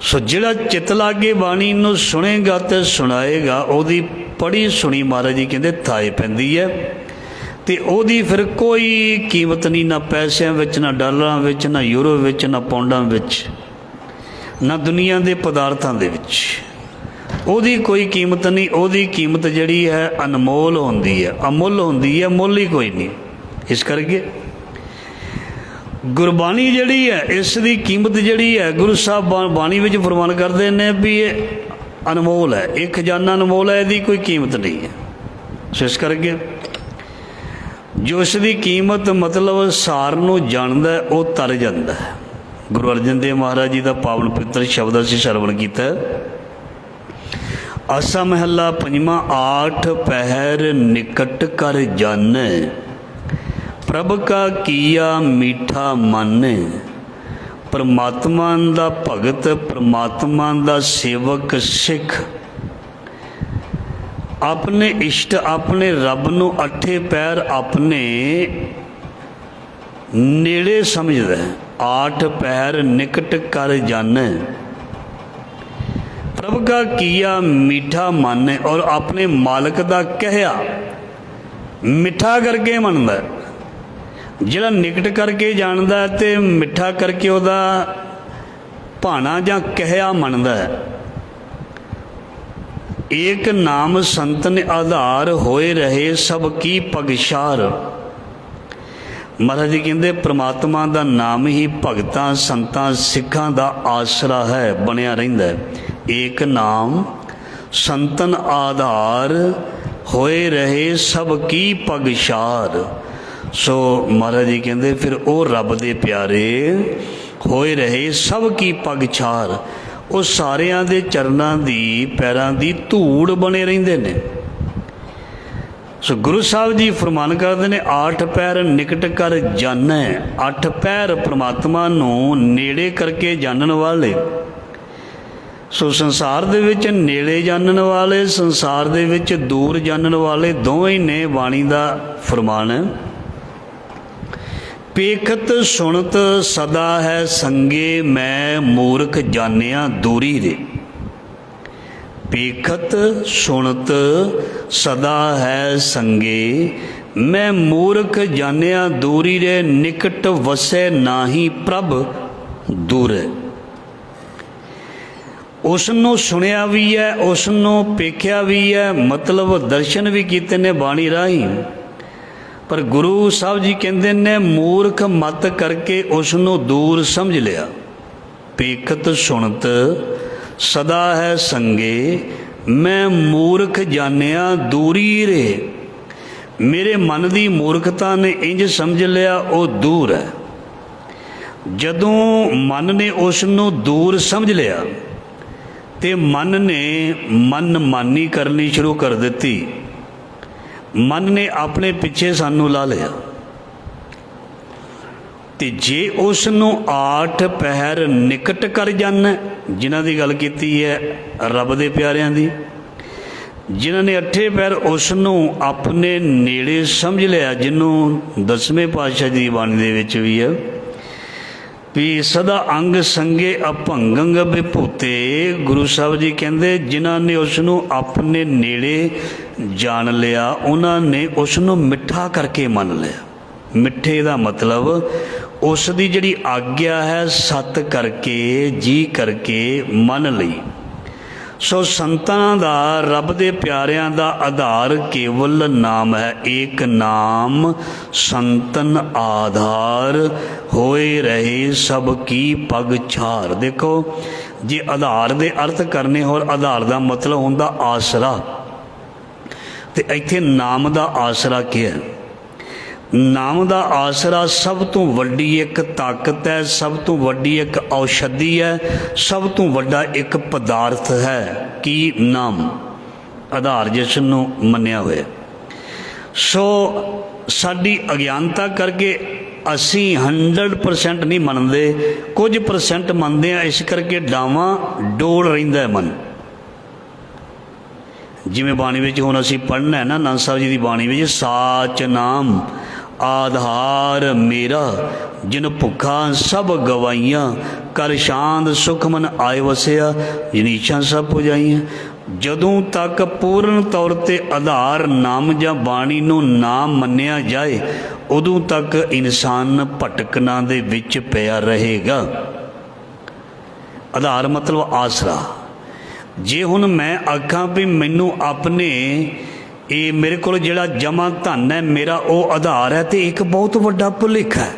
ਸੋ ਜਿਹੜਾ ਚਿੱਤ ਲਾ ਕੇ ਬਾਣੀ ਨੂੰ ਸੁਣੇਗਾ ਅਤੇ ਸੁਣਾਏਗਾ, ਉਹਦੀ ਪੜ੍ਹੀ ਸੁਣੀ ਮਹਾਰਾਜ ਜੀ ਕਹਿੰਦੇ ਥਾਏ ਪੈਂਦੀ ਹੈ, ਅਤੇ ਉਹਦੀ ਫਿਰ ਕੋਈ ਕੀਮਤ ਨਹੀਂ, ਨਾ ਪੈਸਿਆਂ ਵਿੱਚ, ਨਾ ਡਾਲਰਾਂ ਵਿੱਚ, ਨਾ ਯੂਰੋ ਵਿੱਚ, ਨਾ ਪੌਂਡਾਂ ਵਿੱਚ, ਨਾ ਦੁਨੀਆ ਦੇ ਪਦਾਰਥਾਂ ਦੇ ਵਿੱਚ। ਉਹਦੀ ਕੋਈ ਕੀਮਤ ਨਹੀਂ। ਉਹਦੀ ਕੀਮਤ ਜਿਹੜੀ ਹੈ ਅਨਮੋਲ ਹੁੰਦੀ ਹੈ, ਅਮੁੱਲ ਹੁੰਦੀ ਹੈ, ਮੁੱਲ ਹੀ ਕੋਈ ਨਹੀਂ। ਇਸ ਕਰਕੇ ਗੁਰਬਾਣੀ ਜਿਹੜੀ ਹੈ, ਇਸ ਦੀ ਕੀਮਤ ਜਿਹੜੀ ਹੈ, ਗੁਰੂ ਸਾਹਿਬ ਬਾਣੀ ਵਿੱਚ ਫਰਮਾਨ ਕਰਦੇ ਨੇ ਵੀ ਇਹ ਅਨਮੋਲ ਹੈ, ਇਹ ਖਜ਼ਾਨਾ ਅਨਮੋਲ ਹੈ, ਇਹਦੀ ਕੋਈ ਕੀਮਤ ਨਹੀਂ ਹੈ। ਸੋ ਇਸ ਕਰਕੇ ਜੋ ਇਸ ਦੀ ਕੀਮਤ ਮਤਲਬ ਸਾਰ ਨੂੰ ਜਾਣਦਾ ਉਹ ਤਰ ਜਾਂਦਾ ਹੈ। ਗੁਰੂ ਅਰਜਨ ਦੇਵ ਮਹਾਰਾਜ ਜੀ ਦਾ ਪਾਵਨ ਪਵਿੱਤਰ ਸ਼ਬਦ ਅਸੀਂ ਸਰਵਣ ਕੀਤਾ। ਆਸਾ ਮਹੱਲਾ ਪੰਜਵਾਂ। ਆਠ ਪਹਿਰ ਨਿਕਟ ਕਰ ਜਾਣੈ, ਪ੍ਰਭ ਕਾ ਕੀਆ ਮੀਠਾ ਮਾਨੈ। ਪਰਮਾਤਮਾ ਦਾ ਭਗਤ, ਪਰਮਾਤਮਾ ਦਾ ਸੇਵਕ ਸਿੱਖ ਆਪਣੇ ਇਸ਼ਟ, ਆਪਣੇ ਰੱਬ ਨੂੰ ਅੱਠੇ ਪੈਰ ਆਪਣੇ ਨੇੜੇ ਸਮਝਦਾ ਹੈ। ਆਠ ਪਹਿਰ ਨਿਕਟ ਕਰ ਜਾਣੈ, ਪ੍ਰਭ ਕਾ ਕੀਆ ਮੀਠਾ ਮਾਨੈ। ਔਰ ਆਪਣੇ ਮਾਲਕ ਦਾ ਕਹਿਆ ਮਿੱਠਾ ਕਰਕੇ ਮੰਨਦਾ। ਜਿਹੜਾ ਨਿਕਟ ਕਰਕੇ ਜਾਣਦਾ ਅਤੇ ਮਿੱਠਾ ਕਰਕੇ ਉਹਦਾ ਭਾਣਾ ਜਾਂ ਕਹਿਆ ਮੰਨਦਾ ਹੈ। ਏਕ ਨਾਮ ਸੰਤਨ ਆਧਾਰ, ਹੋਏ ਰਹੇ ਸਭ ਕੀ ਪਗਸ਼ਾਰ। ਮਹਾਰਾਜ ਜੀ ਕਹਿੰਦੇ ਪ੍ਰਮਾਤਮਾ ਦਾ ਨਾਮ ਹੀ ਭਗਤਾਂ, ਸੰਤਾਂ, ਸਿੱਖਾਂ ਦਾ ਆਸਰਾ ਹੈ, ਬਣਿਆ ਰਹਿੰਦਾ ਹੈ। ਏਕ ਨਾਮ ਸੰਤਨ ਆਧਾਰ, ਹੋਏ ਰਹੇ ਸਭ ਕੀ ਪਗਸ਼ਾਰ। ਸੋ ਮਹਾਰਾਜ ਜੀ ਕਹਿੰਦੇ ਫਿਰ ਉਹ ਰੱਬ ਦੇ ਪਿਆਰੇ ਹੋਏ ਰਹੇ ਸਭ ਕੀ ਪਗਛਾਰ, ਉਹ ਸਾਰਿਆਂ ਦੇ ਚਰਨਾਂ ਦੀ, ਪੈਰਾਂ ਦੀ ਧੂੜ ਬਣੇ ਰਹਿੰਦੇ ਨੇ। ਸੋ ਗੁਰੂ ਸਾਹਿਬ ਜੀ ਫਰਮਾਨ ਕਰਦੇ ਨੇ ਆਠ ਪੈਰ ਨਿਕਟ ਕਰ ਜਾਣੈ। ਅੱਠ ਪੈਰ ਪਰਮਾਤਮਾ ਨੂੰ ਨੇੜੇ ਕਰਕੇ ਜਾਣਨ ਵਾਲੇ। ਸੋ ਸੰਸਾਰ ਦੇ ਵਿੱਚ ਨੇੜੇ ਜਾਣਨ ਵਾਲੇ, ਸੰਸਾਰ ਦੇ ਵਿੱਚ ਦੂਰ ਜਾਣਨ ਵਾਲੇ ਦੋਵੇਂ ਹੀ ਨੇ। ਬਾਣੀ ਦਾ ਫਰਮਾਨ ਹੈ, ਪੇਖਤ ਸੁਣਤ ਸਦਾ ਹੈ ਸੰਗੇ, ਮੈਂ ਮੂਰਖ ਜਾਣਿਆ ਦੂਰੀ ਦੇ। ਪੇਖਤ ਸੁਣਤ ਸਦਾ ਹੈ ਸੰਗੇ, मैं मूर्ख जानिया दूरी रे, निकट वसै नाही प्रभ दूर। उसनों सुनिया भी है, उसनों पेख्या भी है, मतलब दर्शन भी किए ने बाणी राही। पर गुरु साहब जी कहते ने मूर्ख मत करके उसनों दूर समझ लिया। पेखत सुनत सदा है संगे, मैं मूर्ख जानिया दूरी रे। मेरे मन की मूर्खता ने इंज समझ लिया वो दूर है। जदों मन ने उसनों दूर समझ लिया ते मन ने मनमानी करनी शुरू कर दी। मन ने अपने पिछे सानू ला लिया। ते जे उसनों 8 पहर निकट कर जाना, जिन्हां दी गल कीती है रब दे प्यारियां दी, जिन्हां ने 8 पैर उसनों अपने नेड़े समझ लिया, जिन्हों 10वें पातशाह जी की बाणी दे विच भी है भी सदा अंग संगे अभंगंग विभूते। गुरु साहब जी कहते जिन्हां ने उसनों अपने नेड़े जान लिया, उन्होंने उसनों मिठा करके मन लिया। मिठे का मतलब उसकी जिहड़ी आग्या है सत करके जी करके मन लई। सो संतां दा रब दे प्यारियां दा आधार केवल नाम है। एक नाम संतन आधार, होए रहे सब की पग छार। देखो जे आधार दे अर्थ करने और आधार का मतलब हुंदा आसरा, ते इत्थे नाम का आसरा क्या है? नाम का आसरा सब तो वड्डी एक ताकत है, सब तो वड्डी एक औषधि है, सब तो वड्डा एक पदार्थ है कि नाम आधार जिसनों मन्निया होया। सो साडी अज्ञानता करके असी 100% नहीं मनते, कुछ परसेंट मनते हैं। इस करके डावा डोल रहिंदा है मन। जिमें बाणी विच हुण असीं पढ़ना है ना, आनंद साहब जी की बाणी विच, साच नाम आधार मेरा, जिन भुखा सब गवाइयाँ, कर शांत सुख मन आए वसिया, जनीशा सब पुजाइयाँ। जदों तक पूर्ण तौर ते आधार नाम या बाणी नूं ना मन्निया जाए, उदों तक इंसान भटकना दे विच पिया रहेगा। आधार मतलब आसरा। जे हुण मैं आखां भी मैनू अपने ये मेरे को जिहड़ा जमा धन है मेरा वो आधार है, तो एक बहुत वड्डा भुलेखा है।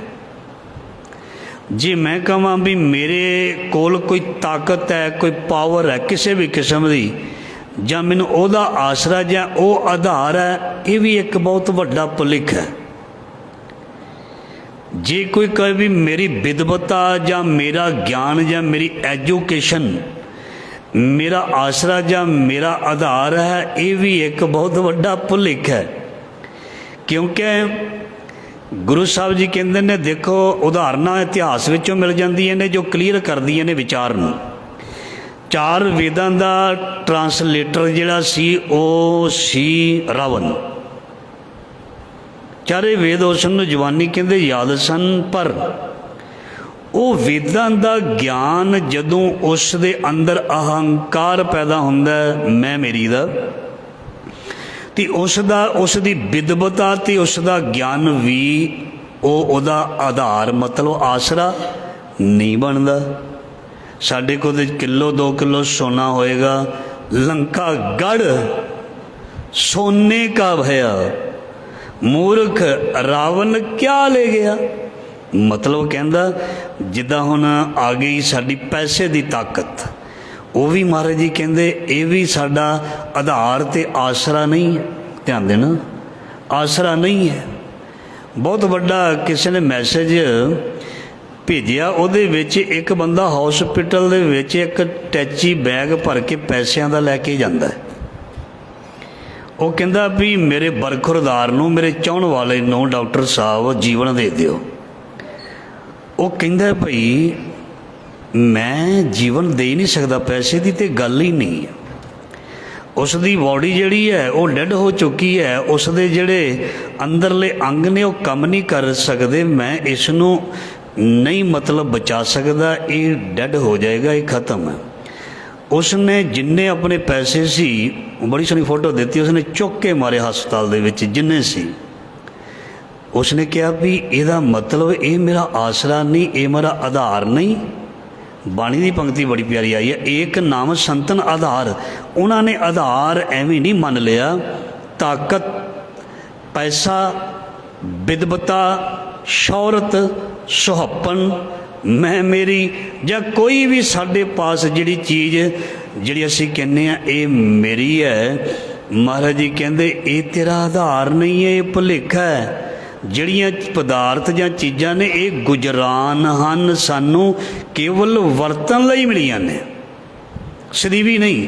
जे मैं कहां भी मेरे कोल कोई ताकत है, कोई पावर है किसी भी किस्म की, जां मैनूं ओहदा आसरा जां वो आधार है, ये भी एक बहुत वड्डा भुलेखा है। जे कोई कहे भी मेरी विद्वता जां मेरा ज्ञान जां मेरी एजुकेशन मेरा आसरा जां मेरा आधार है, ये भी एक बहुत वड्डा भुलेखा है। क्योंकि गुरु साहब जी कहते ने देखो उदाहरणां इतिहास विचों मिल जांदियां ने जो क्लीयर करदियां ने विचार नूं। 4 वेदां दा ट्रांसलेटर जिहड़ा सी वो सी रावण। 4 वेद उसनूं जवानी कहंदे याद सन, पर वो वेदां दा ज्ञान जदों उस दे अंदर अहंकार पैदा हुंदा है मैं मेरी दा, ते उसदी विद्वता ते उसदा ज्ञान भी ओहदा आधार मतलब आसरा नहीं बनता। साडे कोल किलो 2 किलो सोना होएगा, लंका गढ़ सोने का भया, मूर्ख रावण क्या ले गया। मतलब कहंदा जिद्दां हुण आ गई साडी पैसे की ताकत, वो भी महाराज जी कहंदे ये भी साडा आधार ते आसरा नहीं है। ध्यान देना, आसरा नहीं है। बहुत वड्डा किसी ने मैसेज भेजिया, उहदे विच एक बंदा हॉस्पिटल दे विच एक टैची बैग भर के पैसों का लैके जांदा है। वो कहंदा भी मेरे बरखुरदार नूं, मेरे चाहण वाले नूं डॉक्टर साहब जीवन दे दिओ। वो कहंदा भाई मैं जीवन दे नहीं सकता, पैसे की तो गल ही नहीं है। उसकी बॉडी जिहड़ी है वो डेड हो चुकी है, उसके जिहड़े अंदरले अंग ने वो कम नहीं कर सकते। मैं इसनूं नहीं मतलब बचा सकता, ये डेड हो जाएगा, ये ख़त्म है। उसने जिन्ने अपने पैसे सी, बड़ी सोहनी फोटो दी, उसने चुक के मारे हस्पताल दे विच जिन्ने सी। उसने कहा भी ਇਹਦਾ मतलब ये मेरा आसरा नहीं, ये मेरा आधार नहीं। बाणी की पंक्ति बड़ी प्यारी आई है, एक नाम संतन आधार। उन्होंने आधार एवं नहीं मान लिया, ताकत, पैसा, विद्वता, शौहरत, सुहप्पन, मैं मेरी, या कोई भी साढ़े पास जिहड़ी चीज़ जिहड़ी असीं कहने आ ये मेरी है, महाराज जी कहते ये तेरा आधार नहीं है, ये भुलेखा है। ਜਿਹੜੀਆਂ ਪਦਾਰਥ ਜਾਂ ਚੀਜ਼ਾਂ ਨੇ ਇਹ ਗੁਜਰਾਨ ਹਨ, ਸਾਨੂੰ ਕੇਵਲ ਵਰਤਣ ਲਈ ਮਿਲੀਆਂ ਨੇ, ਸਦੀਵੀ ਨਹੀਂ।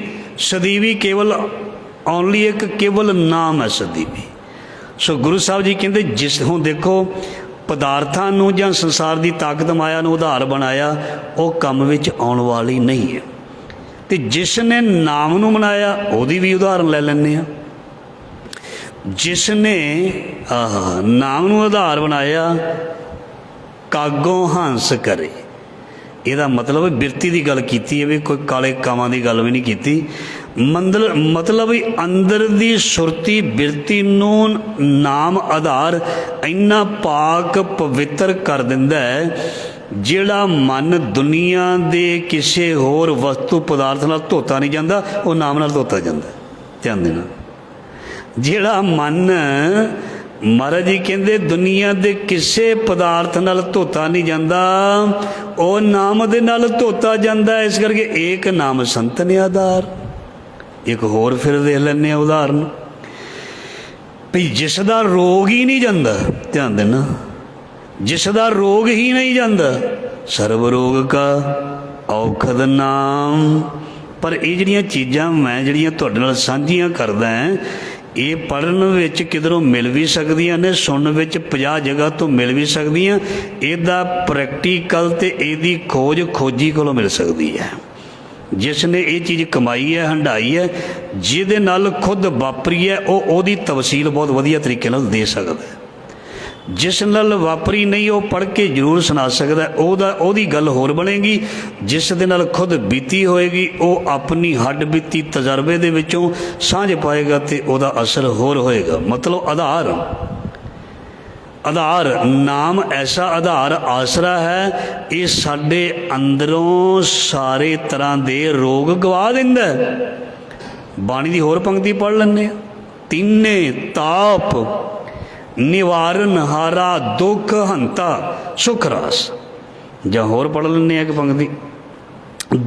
ਸਦੀਵੀ ਕੇਵਲ ਓਨਲੀ ਇੱਕ ਕੇਵਲ ਨਾਮ ਹੈ ਸਦੀਵੀ। ਸੋ ਗੁਰੂ ਸਾਹਿਬ ਜੀ ਕਹਿੰਦੇ ਜਿਸ ਹੁਣ ਦੇਖੋ ਪਦਾਰਥਾਂ ਨੂੰ ਜਾਂ ਸੰਸਾਰ ਦੀ ਤਾਕਤ ਮਾਇਆ ਨੂੰ ਆਧਾਰ ਬਣਾਇਆ, ਉਹ ਕੰਮ ਵਿੱਚ ਆਉਣ ਵਾਲੀ ਨਹੀਂ ਹੈ। ਅਤੇ ਜਿਸ ਨੇ ਨਾਮ ਨੂੰ ਬਣਾਇਆ ਉਹਦੀ ਵੀ ਉਦਾਹਰਨ ਲੈ ਲੈਂਦੇ ਹਾਂ। जिसने नाम नूं आधार बनाया, कागों हंस करे, ਇਹਦਾ मतलब बिरती की गल की है, भी कोई काले कामां की गल भी नहीं की। मतलब भी अंदर की सुरती बिरती नूं नाम आधार इन्ना पाक पवित्र कर दिंदा है, ਜਿਹੜਾ मन दुनिया के किसी होर वस्तु पदार्थ नाल धोता नहीं जाता, वो नाम नाल धोता जाता। ध्यान देना, ਜਿਹੜਾ मन महाराज जी कहते दुनिया के किसी पदार्थ नाल धोता नहीं जाता, वो नाम दे नाल धोता जाता। इस करके एक नाम संत ने आधार। एक होर फिर देख लैने उदाहरण भी जिसका रोग ही नहीं जाता, ध्यान देना, जिसका रोग ही नहीं जाता, सर्व रोग का औखद नाम। पर ये जिहड़ियां चीज़ां मैं जिहड़ियां तुहाडे नाल सांझियां करदा है, ये पढ़न विच किधरों मिल भी सकदियां ने, सुनन विच 50 जगह तो मिल भी सकदियां, इहदा प्रैक्टिकल ते इहदी खोज खोजी कोलों मिल सकदी है। जिसने ये चीज़ कमाई है, हंडाई है, जिहदे नाल खुद वापरी है, ओहदी तफसील बहुत वधिया तरीके नाल दे सकदा है। जिस नाल वापरी नहीं वो पढ़ के जरूर सुना सकता, ओहदी गल होर बनेगी। जिस दे नाल खुद बीती होएगी वो अपनी हड्ड बीती तजर्बे दे विचों सांझ पाएगा तो ओहदा असर होर होएगा। मतलब आधार, आधार नाम ऐसा आधार आसरा है, ये साडे अंदरों सारे तरह के रोग गवा दिंदा है। बाणी की होर पंक्ति पढ़ लैंदे, तीने ताप निवारण हारा दुख हंता सुख रास। ਜਾਂ होर पढ़ लें एक पंक्ति,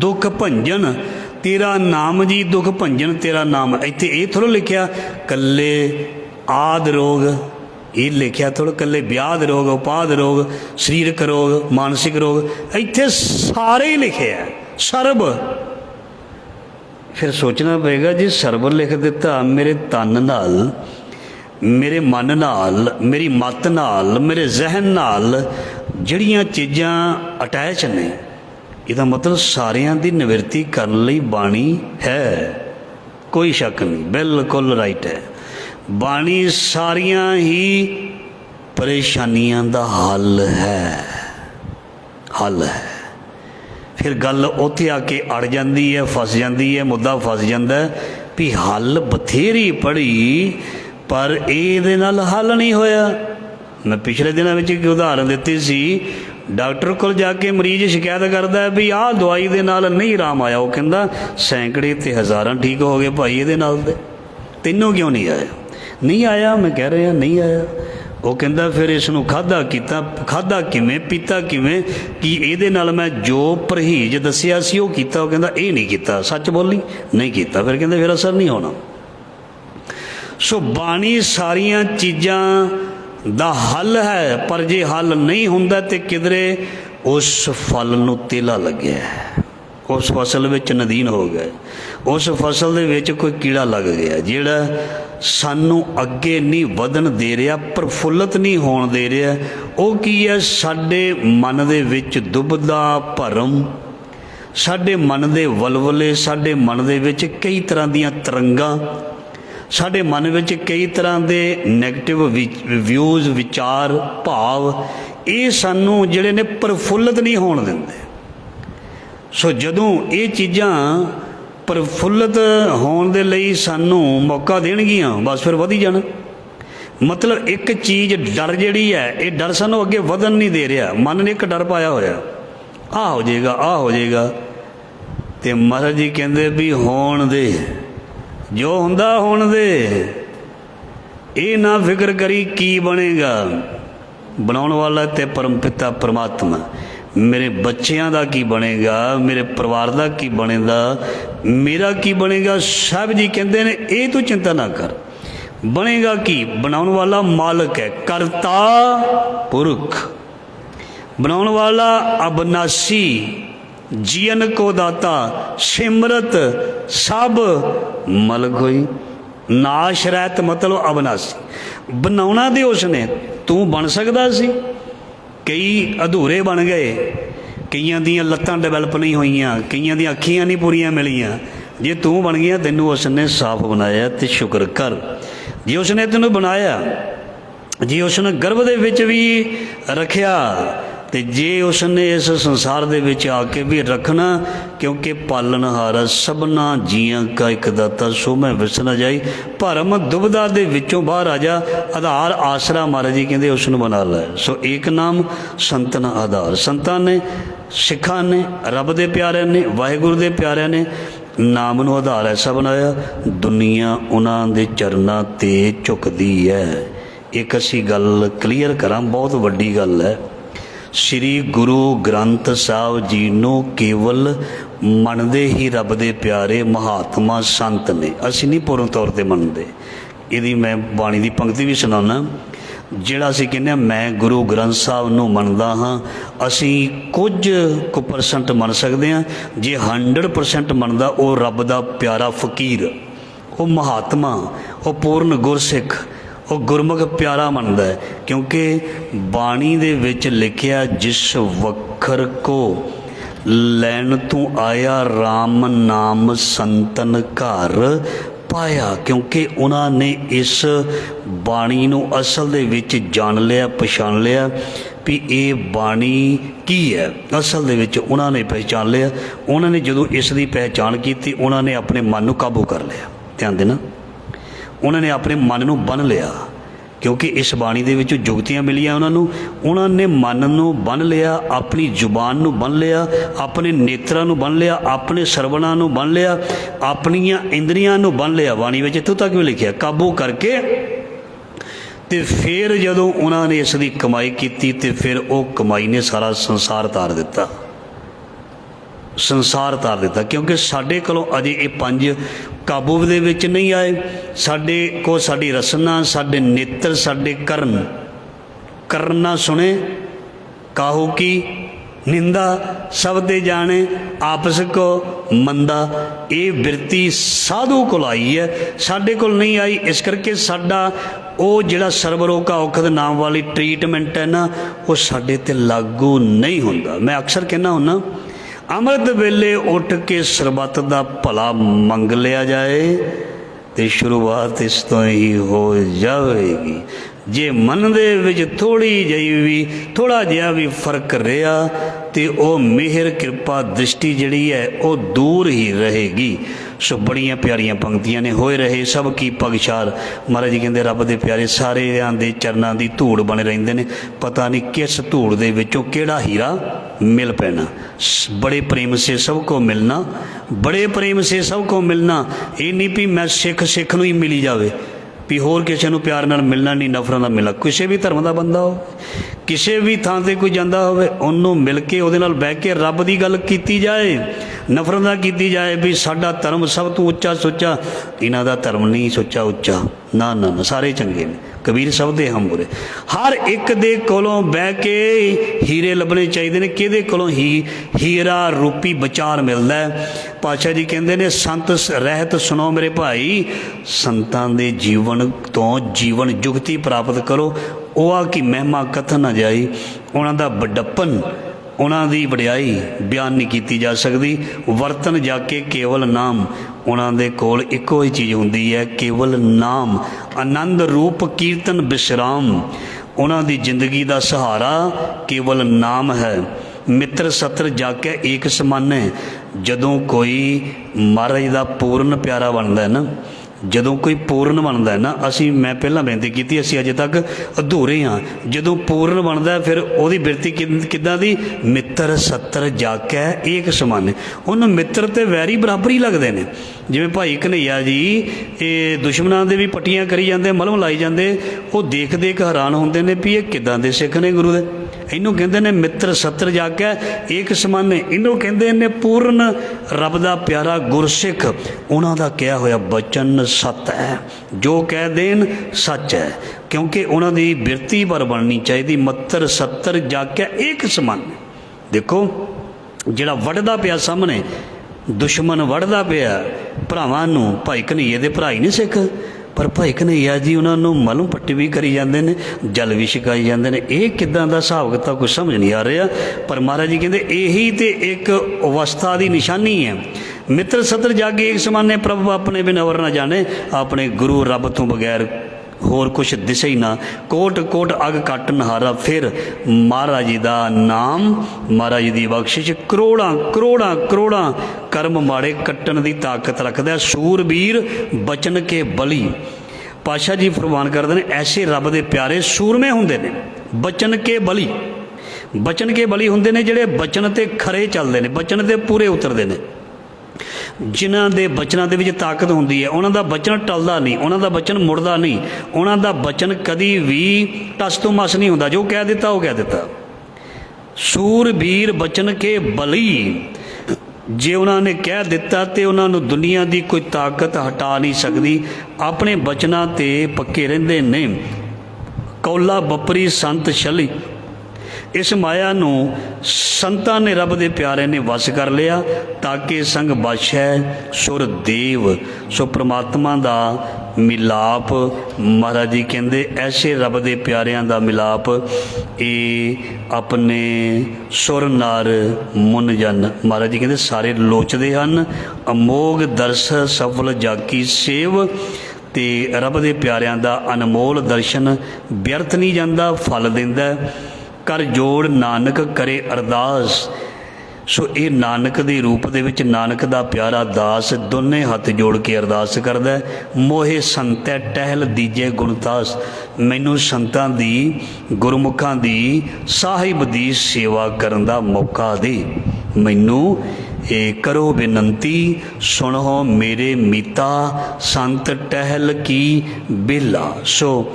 दुख भंजन तेरा नाम जी, दुख भंजन तेरा नाम। इत्थे ये थोड़ा लिखिया कल्ले आद रोग, ये लिखिया थोड़ा कल्ले व्याध रोग, उपाद रोग, शरीरक रोग, मानसिक रोग, इत्थे सारे ही लिखे है, सर्ब। फिर सोचना पएगा जी सर्ब लिख दिता मेरे तन नाल, मेरे मन नाल, मेरी मत नाल, मेरे जहन नाल जिहड़ियां चीज़ां अटैच ने, इसदा मतलब सारियां दी निवृत्ति करन लई बाणी है, कोई शक नहीं, बिल्कुल राइट है। बाणी सारियां ही परेशानियां दा हल है, हल है। फिर गल उत्थे आके अड़ जाती है, फस जाती है, मुद्दा फस जाता है भी हल बथेरी पढ़ी पर ये नाल हल नहीं होया। मैं पिछले दिनों में एक उदाहरण दी सी, डॉक्टर को जाके मरीज शिकायत करता है भी आह दवाई दे नाल नहीं आराम आया, वो कहता सैकड़े ते हज़ारां ठीक हो गए भाई ये नाल दे, तैनों क्यों नहीं आया? नहीं आया, मैं कह रहा नहीं आया। वो कहता फिर इसनूं खाधा कीता, खाधा किवें, पीता किवें, कि ये नाल मैं जो परहेज दसिया सी वो कीता? वो कहता ये नहीं कीता, सच बोली नहीं कीता। फिर कहते फिर असर नहीं होना। सो बाणी सारिया चीज़ां दा हल है, पर जे हल नहीं हुंदा ते किधरे उस फल नूं तेला लग्या है, उस फसल विच नदीन हो गए, उस फसल दे विच कोई कीड़ा लग गया जिहड़ा सानू अगे नहीं वधन दे रहा, प्रफुल्लत नहीं होण दे रहा। वो की है? साडे मन दे विच दुबदा भरम, साडे मन दे वलवले, साडे मन दे विच कई तरह दीयां तरंगां, साडे मन विच कई तरह के नैगेटिव व्यूज़, विचार, भाव, ये सानू जिहड़े ने प्रफुल्लत नहीं होण दिंदे। सो जदों ये चीज़ां प्रफुल्लत होण दे लई सानू मौका देणगियां, बस फिर वधी जाना। मतलब एक चीज़ डर जिहड़ी है ये डर सानू अगे वधन नहीं दे रहा। मन ने एक डर पाया होया आ हो जाएगा आ हो जाएगा। तो महाराज जी कहते भी होण दे जो हुंदा होण दे, ये ना फिक्र करी की बनेगा। बनाने वाला ते परम पिता परमात्मा, मेरे बच्चों का की बनेगा, मेरे परिवार का की बनेगा, मेरा की बनेगा। साहब जी कहते हैं ये तू चिंता ना कर, बनेगा की बनाने वाला मालिक है, करता पुरख, बनाने वाला अबनासी, जीवन को दाता, सिमरत सब मलक होई। नाश रहत मतलब अबनासी, बनाना दे उसने, तू बन सकता सी। कई अधूरे बन गए, कईयां दियां लत्तां डिवेलप नहीं हुईयां, कईयां दियां अखियां नहीं पूरियां मिलियां। जे तू बन गया तेनू उसने साफ बनाया तो शुक्र कर। जे उसने तेनू बनाया, जे उसने गर्भ दे विच भी रखिया, तो जे उसने इस संसार दे विच आके भी रखना, क्योंकि पालनहारा सबना जियां का एक दाता सो मैं विस न जाई। भरम दुबदा दे विचों बाहर आ जा, आधार आसरा महाराज जी कहते उसनू बना लै। सो एक नाम संतन आधार, संतां ने सिखां ने रब दे प्यारिਆਂ ने वाहिगुरू दे प्यारिਆਂ ने नाम नू आधार ऐसा बनाया, दुनिया उन्हां दे चरनां ते झुकदी है। एक असी गल क्लीयर करां, बहुत वड्डी गल है। श्री गुरु ग्रंथ साहब जी नू केवल मनदे ही रब दे प्यारे महात्मा संत ने, असी नहीं पूर्ण तौर पर मनते। यदि मैं बाणी की पंक्ति भी सुनाना, जिहड़ा असी कहने मैं गुरु ग्रंथ साहब नू मनदा हाँ, असी कुछ को परसेंट मन सकते हैं। जे 100% मनदा वो रब दा प्यारा फकीर, वो महात्मा, वो पूर्ण गुरसिख, वो गुरमुख प्यारा मनदा है। क्योंकि बाणी दे विच लिखिया जिस वखर को लैन तू आया राम नाम संतन घर पाया। क्योंकि उन्होंने इस बाणी नू असल दे विच जान लिया, पछाण लिया भी ये बाणी की है। असल दे विच उन्होंने पहचान लिया। उन्होंने जदों इसकी पहचान की, उन्होंने अपने मन नू काबू कर लिया। ध्यान देना, उन्होंने अपने मन नू बन लिया, क्योंकि इस बाणी दे विच जुगतियां मिलियां उन्होंने मन नू बन लिया, अपनी जुबान नू बन लिया, अपने नेत्रां नू बन लिया, अपने सरवणां नू बन लिया, अपनियां इंद्रियां नू बन लिया। बाणी विच इत्थों तक भी लिखिया काबू करके। तो फिर जदों उन्होंने इसकी कमाई की, तो फिर वो कमाई ने सारा संसार तार दिता, संसार तार दिता। क्योंकि साडे कोलों अजे ये 5 काबू दे विच नहीं आए। साडे को साडी रसना, साडे नेत्र, साडे करन, करना सुने काहू की निंदा, सब दे जाने आपस को मंदा। ये बिरती साधु कोल आई है, साडे कोल नहीं आई। इस करके साडा वो जिहड़ा सर्वरोग का औखद नाम वाली ट्रीटमेंट है ना, वो साडे ते लागू नहीं हुंदा। मैं अक्सर कहना हुन्ना, अमृत वेले उठ के सरबत का भला मंग लिया जाए तो शुरुआत इस तो ही हो जाएगी। जे मन दे विच थोड़ी जी भी थोड़ा जिहा भी फर्क रहा तो वह मेहर कृपा दृष्टि जिहड़ी है वो दूर ही रहेगी। सो बड़ियां प्यारियां पंक्तियां ने, होए रहे सब की पगछार। महाराज जी कहते रब दे प्यारे सारे दे चरनां दी धूड़ बने रहिंदे ने, पता नहीं किस धूड़ दे विचों किहड़ा हीरा मिल पैना। बड़े प्रेम से सबको मिलना, बड़े प्रेम से सबको मिलना। ये नहीं भी मैं सिख नूं ही मिली जावे, भी होर किसी नूं प्यार नाल मिलना नहीं, नफरत नाल मिलना। किसी भी धर्म का बंदा हो, किसी भी थां ते कोई जांदा होवे, उन्होंने मिल के उहदे नाल बैठ के रब की गल कीती जाए, नफरत ना की जाए भी साडा धर्म सब तो उच्चा सुच्चा। इन्हां दा धर्म नहीं सुच्चा उच्चा, ना ना ना, सारे चंगे ने। कबीर सब दे हम बुरे। हर एक दे कोलों बह के हीरे लभने चाहिए ने। किहदे कोलों ही हीरा रूपी विचार मिलता है। पातशाह जी कहते हैं संत रहत सुनो मेरे भाई, संतां दे जीवन तो जीवन जुगती प्राप्त करो। ओह की महिमा कथन ना जाई, उन्हां दा बड़प्पन, उन्हां दी वडियाई बयान नहीं की जा सकती। वरतन जाके केवल नाम, उन्हां दे कोल इको ही चीज़ हुंदी है, केवल नाम। आनंद रूप कीर्तन विश्राम, उन्हां दी जिंदगी का सहारा केवल नाम है। मित्र सत्र जाके एक समान है। जदों कोई महाराज का पूर्ण प्यारा बनता है ना, ਜਦੋਂ ਕੋਈ ਪੂਰਨ ਬਣਦਾ ਨਾ, ਅਸੀਂ ਮੈਂ ਪਹਿਲਾਂ ਬੇਨਤੀ ਕੀਤੀ ਅਸੀਂ ਅਜੇ ਤੱਕ ਅਧੂਰੇ ਹਾਂ। ਜਦੋਂ ਪੂਰਨ ਬਣਦਾ ਫਿਰ ਉਹਦੀ ਬਿਰਤੀ ਕਿੱਦਾਂ ਦੀ? ਮਿੱਤਰ ਸੱਤਰ ਜਾਕੈ ਏਕ ਸਮਾਨੇ। ਉਹਨੂੰ ਮਿੱਤਰ ਤੇ ਵੈਰੀ ਬਰਾਬਰ ਹੀ ਲੱਗਦੇ ਨੇ। ਜਿਵੇਂ ਭਾਈ ਕਨ੍ਹਈਆ ਜੀ ਇਹ ਦੁਸ਼ਮਣਾਂ ਦੇ ਵੀ ਪੱਟੀਆਂ ਕਰੀ ਜਾਂਦੇ, ਮਲਮ ਲਾਈ ਜਾਂਦੇ, ਉਹ ਦੇਖ ਦੇਖ ਹੈਰਾਨ ਹੁੰਦੇ ਨੇ ਵੀ ਇਹ ਕਿੱਦਾਂ ਦੇ ਸਿੱਖ ਨੇ ਗੁਰੂ ਦੇ। ਇਹਨੂੰ ਕਹਿੰਦੇ ਨੇ ਮਿੱਤਰ ਸੱਤਰ ਜਾਕੈ ਏਕ ਸਮਾਨੇ। ਇਹਨੂੰ ਕਹਿੰਦੇ ਨੇ ਪੂਰਨ ਰੱਬ ਦਾ ਪਿਆਰਾ ਗੁਰਸਿੱਖ। ਉਹਨਾਂ ਦਾ ਕਿਹਾ ਹੋਇਆ ਬਚਨ ਸੱਤ ਹੈ, ਜੋ ਕਹਿ ਦੇਣ ਸੱਚ ਹੈ, ਕਿਉਂਕਿ ਉਹਨਾਂ ਦੀ ਬਿਰਤੀ ਪਰ ਬਣਨੀ ਚਾਹੀਦੀ। ਮਿੱਤਰ ਸੱਤਰ ਜਾਕੈ ਏਕ ਸਮਾਨੇ। ਦੇਖੋ ਜਿਹੜਾ ਵੱਢਦਾ ਪਿਆ ਸਾਹਮਣੇ, ਦੁਸ਼ਮਣ ਵੱਢਦਾ ਪਿਆ ਭਰਾਵਾਂ ਨੂੰ, ਭਾਈ ਕਨ੍ਹਈਏ ਦੇ ਭਰਾ ਹੀ ਨਹੀਂ ਸਿੱਖ, ਪਰ ਭਾਈ ਕਨ੍ਹਈਆ ਜੀ ਉਹਨਾਂ ਨੂੰ ਮਲਮ ਪੱਟੀ ਵੀ ਕਰੀ ਜਾਂਦੇ ਨੇ, ਜਲ ਵੀ ਛਕਾਈ ਜਾਂਦੇ ਨੇ। ਇਹ ਕਿੱਦਾਂ ਦਾ ਹਿਸਾਬ ਕਿਤਾਬ ਕੁਛ ਸਮਝ ਨਹੀਂ ਆ ਰਿਹਾ। ਪਰ ਮਹਾਰਾਜ ਜੀ ਕਹਿੰਦੇ ਇਹੀ ਤੇ ਇੱਕ ਅਵਸਥਾ ਦੀ ਨਿਸ਼ਾਨੀ ਹੈ। ਮਿੱਤਰ ਸੱਤਰ ਜਾਗੇ ਏਕ ਸਮਾਨੇ, ਪ੍ਰਭ ਆਪਣੇ ਬਿਨ ਅਵਰ ਨਾ ਜਾਣੇ। ਆਪਣੇ ਗੁਰੂ ਰੱਬ ਤੋਂ ਬਗੈਰ ਹੋਰ ਕੁਛ ਦਿਸੇ ਹੀ ਨਾ। ਕੋਟ ਕੋਟ ਅਗ ਕੱਟ ਨਹਾਰਾ, ਫਿਰ ਮਹਾਰਾਜ ਜੀ ਦਾ ਨਾਮ, ਮਹਾਰਾਜ ਜੀ ਦੀ ਬਖਸ਼ਿਸ਼ ਕਰੋੜਾਂ ਕਰੋੜਾਂ ਕਰੋੜਾਂ ਕਰਮ ਮਾੜੇ ਕੱਟਣ ਦੀ ਤਾਕਤ ਰੱਖਦਾ। ਸੂਰਬੀਰ ਬਚਨ ਕੇ ਬਲੀ। ਪਾਤਸ਼ਾਹ ਜੀ ਫਰਮਾਨ ਕਰਦੇ ਨੇ ਐਸੇ ਰੱਬ ਦੇ ਪਿਆਰੇ ਸੂਰਮੇ ਹੁੰਦੇ ਨੇ, ਬਚਨ ਕੇ ਬਲੀ। ਬਚਨ ਕੇ ਬਲੀ ਹੁੰਦੇ ਨੇ ਜਿਹੜੇ ਬਚਨ ਤੇ ਖਰੇ ਚੱਲਦੇ ਨੇ, ਬਚਨ ਤੇ ਪੂਰੇ ਉਤਰਦੇ ਨੇ। ਜਿਨ੍ਹਾਂ ਦੇ ਬਚਨਾਂ ਦੇ ਵਿੱਚ ਤਾਕਤ ਹੁੰਦੀ ਹੈ, ਉਹਨਾਂ ਦਾ ਬਚਨ ਟਲਦਾ ਨਹੀਂ, ਉਹਨਾਂ ਦਾ ਬਚਨ ਮੁੜਦਾ ਨਹੀਂ, ਉਹਨਾਂ ਦਾ ਬਚਨ ਕਦੀ ਵੀ ਟਸ ਤੋਂ ਮਸ ਨਹੀਂ ਹੁੰਦਾ। ਜੋ ਕਹਿ ਦਿੱਤਾ ਉਹ ਕਹਿ ਦਿੱਤਾ। ਸੂਰਬੀਰ ਬਚਨ ਕੇ ਬਲੀ। ਜੇ ਉਹਨਾਂ ਨੇ ਕਹਿ ਦਿੱਤਾ ਤੇ ਉਹਨਾਂ ਨੂੰ ਦੁਨੀਆ ਦੀ ਕੋਈ ਤਾਕਤ ਹਟਾ ਨਹੀਂ ਸਕਦੀ। ਆਪਣੇ ਬਚਨਾਂ ਤੇ ਪੱਕੇ ਰਹਿੰਦੇ ਨੇ। ਕੌਲਾ ਬਪਰੀ ਸੰਤ ਛਲੀ। ਇਸ ਮਾਇਆ ਨੂੰ ਸੰਤਾਂ ਨੇ, ਰੱਬ ਦੇ ਪਿਆਰੇ ਨੇ ਵਸ ਕਰ ਲਿਆ। ਤਾਕੇ ਸੰਗ ਬਾਸ਼ੈ ਸੁਰ ਦੇਵ। ਸੋ ਪ੍ਰਮਾਤਮਾ ਦਾ ਮਿਲਾਪ, ਮਹਾਰਾਜ ਜੀ ਕਹਿੰਦੇ ਐਸੇ ਰੱਬ ਦੇ ਪਿਆਰਿਆਂ ਦਾ ਮਿਲਾਪ ਇਹ ਆਪਣੇ ਸੁਰ ਨਾਰ ਮੁਨ ਜਨ। ਮਹਾਰਾਜ ਜੀ ਕਹਿੰਦੇ ਸਾਰੇ ਲੋਚਦੇ ਹਨ। ਅਮੋਗ ਦਰਸ ਸਫਲ ਜਾਕੀ ਸੇਵ। ਤੇ ਰੱਬ ਦੇ ਪਿਆਰਿਆਂ ਦਾ ਅਨਮੋਲ ਦਰਸ਼ਨ ਵਿਅਰਥ ਨਹੀਂ ਜਾਂਦਾ, ਫਲ ਦਿੰਦਾ। ਕਰ ਜੋੜ ਨਾਨਕ ਕਰੇ ਅਰਦਾਸ। ਸੋ ਇਹ ਨਾਨਕ ਦੇ ਰੂਪ ਦੇ ਵਿੱਚ ਨਾਨਕ ਦਾ ਪਿਆਰਾ ਦਾਸ ਦੋਨੇ ਹੱਥ ਜੋੜ ਕੇ ਅਰਦਾਸ ਕਰਦਾ। ਮੋਹੇ ਸੰਤੈ ਟਹਿਲ ਦੀਜੇ ਗੁਣਤਾਸ। ਮੈਨੂੰ ਸੰਤਾਂ ਦੀ, ਗੁਰਮੁਖਾਂ ਦੀ, ਸਾਹਿਬ ਦੀ ਸੇਵਾ ਕਰਨ ਦਾ ਮੌਕਾ ਦੇ। ਮੈਨੂੰ ਇਹ ਕਰੋ ਬੇਨੰਤੀ, ਸੁਣੋ ਮੇਰੇ ਮੀਤਾ, ਸੰਤ ਟਹਿਲ ਕੀ ਬੇਲਾ। ਸੋ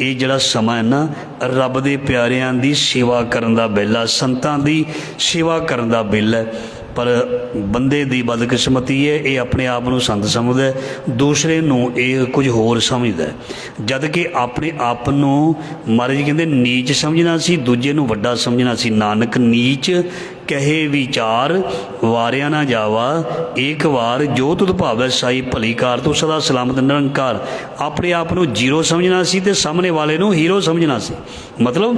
ਇਹ ਜਿਹੜਾ ਸਮਾਂ ਹੈ ਨਾ, ਰੱਬ ਦੇ ਪਿਆਰਿਆਂ ਦੀ ਸੇਵਾ ਕਰਨ ਦਾ ਵੇਲਾ, ਸੰਤਾਂ ਦੀ ਸੇਵਾ ਕਰਨ ਦਾ ਵੇਲਾ ਹੈ। ਪਰ ਬੰਦੇ ਦੀ ਬਦਕਿਸਮਤੀ ਹੈ, ਇਹ ਆਪਣੇ ਆਪ ਨੂੰ ਸੰਤ ਸਮਝਦਾ, ਦੂਸਰੇ ਨੂੰ ਇਹ ਕੁਝ ਹੋਰ ਸਮਝਦਾ। ਜਦ ਕਿ ਆਪਣੇ ਆਪ ਨੂੰ ਮਹਾਰਾਜ ਜੀ ਕਹਿੰਦੇ ਨੀਚ ਸਮਝਣਾ ਸੀ, ਦੂਜੇ ਨੂੰ ਵੱਡਾ ਸਮਝਣਾ ਸੀ। ਨਾਨਕ ਨੀਚ ਕਹੇ ਵਿਚਾਰ, ਵਾਰਿਆ ਨਾ ਜਾਵਾ ਏਕ ਵਾਰ। ਜੋ ਤੁਧ ਭਾਵੈ ਸਾਈ ਭਲੀ ਕਾਰ, ਤੂੰ ਸਦਾ ਸਲਾਮਤ ਨਿਰੰਕਾਰ। ਆਪਣੇ ਆਪ ਨੂੰ ਜ਼ੀਰੋ ਸਮਝਣਾ ਸੀ ਤੇ ਸਾਹਮਣੇ ਵਾਲੇ ਨੂੰ ਹੀਰੋ ਸਮਝਣਾ ਸੀ। ਮਤਲਬ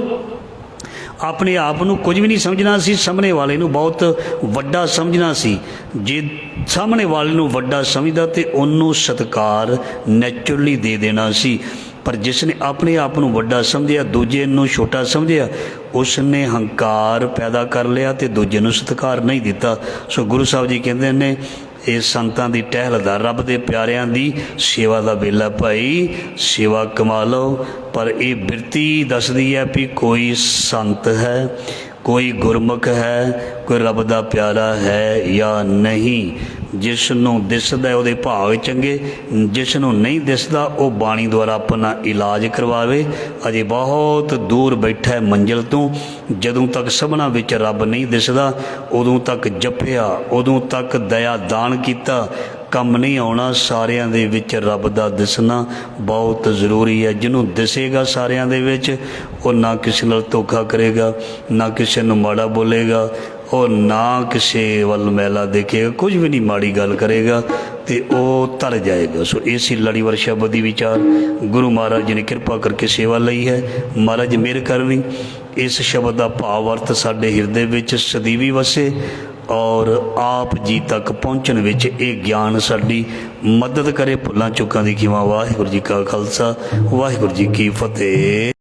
ਆਪਣੇ ਆਪ ਨੂੰ ਕੁਝ ਵੀ ਨਹੀਂ ਸਮਝਣਾ ਸੀ, ਸਾਹਮਣੇ ਵਾਲੇ ਨੂੰ ਬਹੁਤ ਵੱਡਾ ਸਮਝਣਾ ਸੀ। ਜੇ ਸਾਹਮਣੇ ਵਾਲੇ ਨੂੰ ਵੱਡਾ ਸਮਝਦਾ ਤੇ ਉਹਨੂੰ ਸਤਿਕਾਰ ਨੈਚੁਰਲੀ ਦੇ ਦੇਣਾ ਸੀ। ਪਰ ਜਿਸ ਨੇ ਆਪਣੇ ਆਪ ਨੂੰ ਵੱਡਾ ਸਮਝਿਆ, ਦੂਜੇ ਨੂੰ ਛੋਟਾ ਸਮਝਿਆ, ਉਸ ਨੇ ਹੰਕਾਰ ਪੈਦਾ ਕਰ ਲਿਆ ਤੇ ਦੂਜੇ ਨੂੰ ਸਤਿਕਾਰ ਨਹੀਂ ਦਿੱਤਾ। ਸੋ ਗੁਰੂ ਸਾਹਿਬ ਜੀ ਕਹਿੰਦੇ ਨੇ ਇਹ ਸੰਤਾਂ ਦੀ ਟਹਿਲ ਦਾ, ਰੱਬ ਦੇ ਪਿਆਰਿਆਂ ਦੀ ਸੇਵਾ ਦਾ ਵੇਲਾ। ਭਾਈ ਸੇਵਾ ਕਮਾ ਲਓ। ਪਰ ਇਹ ਬਿਰਤੀ ਦੱਸਦੀ ਹੈ ਵੀ ਕੋਈ ਸੰਤ ਹੈ, ਕੋਈ ਗੁਰਮੁਖ ਹੈ, ਕੋਈ ਰੱਬ ਦਾ ਪਿਆਰਾ ਹੈ ਜਾਂ ਨਹੀਂ। ਜਿਸ ਨੂੰ ਦਿਸਦਾ ਉਹਦੇ ਭਾਗ ਚੰਗੇ, ਜਿਸ ਨੂੰ ਨਹੀਂ ਦਿਸਦਾ ਉਹ ਬਾਣੀ ਦੁਆਰਾ ਆਪਣਾ ਇਲਾਜ ਕਰਵਾਵੇ। ਅਜੇ ਬਹੁਤ ਦੂਰ ਬੈਠਾ ਮੰਜ਼ਿਲ ਤੋਂ। ਜਦੋਂ ਤੱਕ ਸਭਨਾਂ ਵਿੱਚ ਰੱਬ ਨਹੀਂ ਦਿਸਦਾ, ਉਦੋਂ ਤੱਕ ਜਪਿਆ, ਉਦੋਂ ਤੱਕ ਦਇਆ ਦਾਨ ਕੀਤਾ, ਕੰਮ ਨਹੀਂ ਆਉਣਾ। ਸਾਰਿਆਂ ਦੇ ਵਿੱਚ ਰੱਬ ਦਾ ਦਿਸਣਾ ਬਹੁਤ ਜ਼ਰੂਰੀ ਹੈ। ਜਿਹਨੂੰ ਦਿਸੇਗਾ ਸਾਰਿਆਂ ਦੇ ਵਿੱਚ, ਉਹ ਨਾ ਕਿਸੇ ਨਾਲ ਧੋਖਾ ਕਰੇਗਾ, ਨਾ ਕਿਸੇ ਨੂੰ ਮਾੜਾ ਬੋਲੇਗਾ, ਉਹ ਨਾ ਕਿਸੇ ਵੱਲ ਮੈਲਾ ਦੇਖੇਗਾ, ਕੁਝ ਵੀ ਨਹੀਂ ਮਾੜੀ ਗੱਲ ਕਰੇਗਾ ਤੇ ਉਹ ਤਰ ਜਾਏਗਾ। ਸੋ ਇਸੇ ਲੜੀਵਾਰ ਸ਼ਬਦ ਦੀ ਵਿਚਾਰ ਗੁਰੂ ਮਹਾਰਾਜ ਜੀ ਨੇ ਕਿਰਪਾ ਕਰਕੇ ਸੇਵਾ ਲਈ ਹੈ। ਮਹਾਰਾਜ ਮਿਹਰ ਕਰਨੀ, ਇਸ ਸ਼ਬਦ ਦਾ ਭਾਵ ਅਰਥ ਸਾਡੇ ਹਿਰਦੇ ਵਿੱਚ ਸਦੀਵੀ ਵਸੇ ਔਰ ਆਪ ਜੀ ਤੱਕ ਪਹੁੰਚਣ ਵਿੱਚ ਇਹ ਗਿਆਨ ਸਾਡੀ ਮਦਦ ਕਰੇ। ਭੁੱਲਾਂ ਚੁੱਕਾਂ ਦੀ ਖਿਮਾ। ਵਾਹਿਗੁਰੂ ਜੀ ਕਾ ਖਾਲਸਾ, ਵਾਹਿਗੁਰੂ ਜੀ ਕੀ ਫਤਿਹ।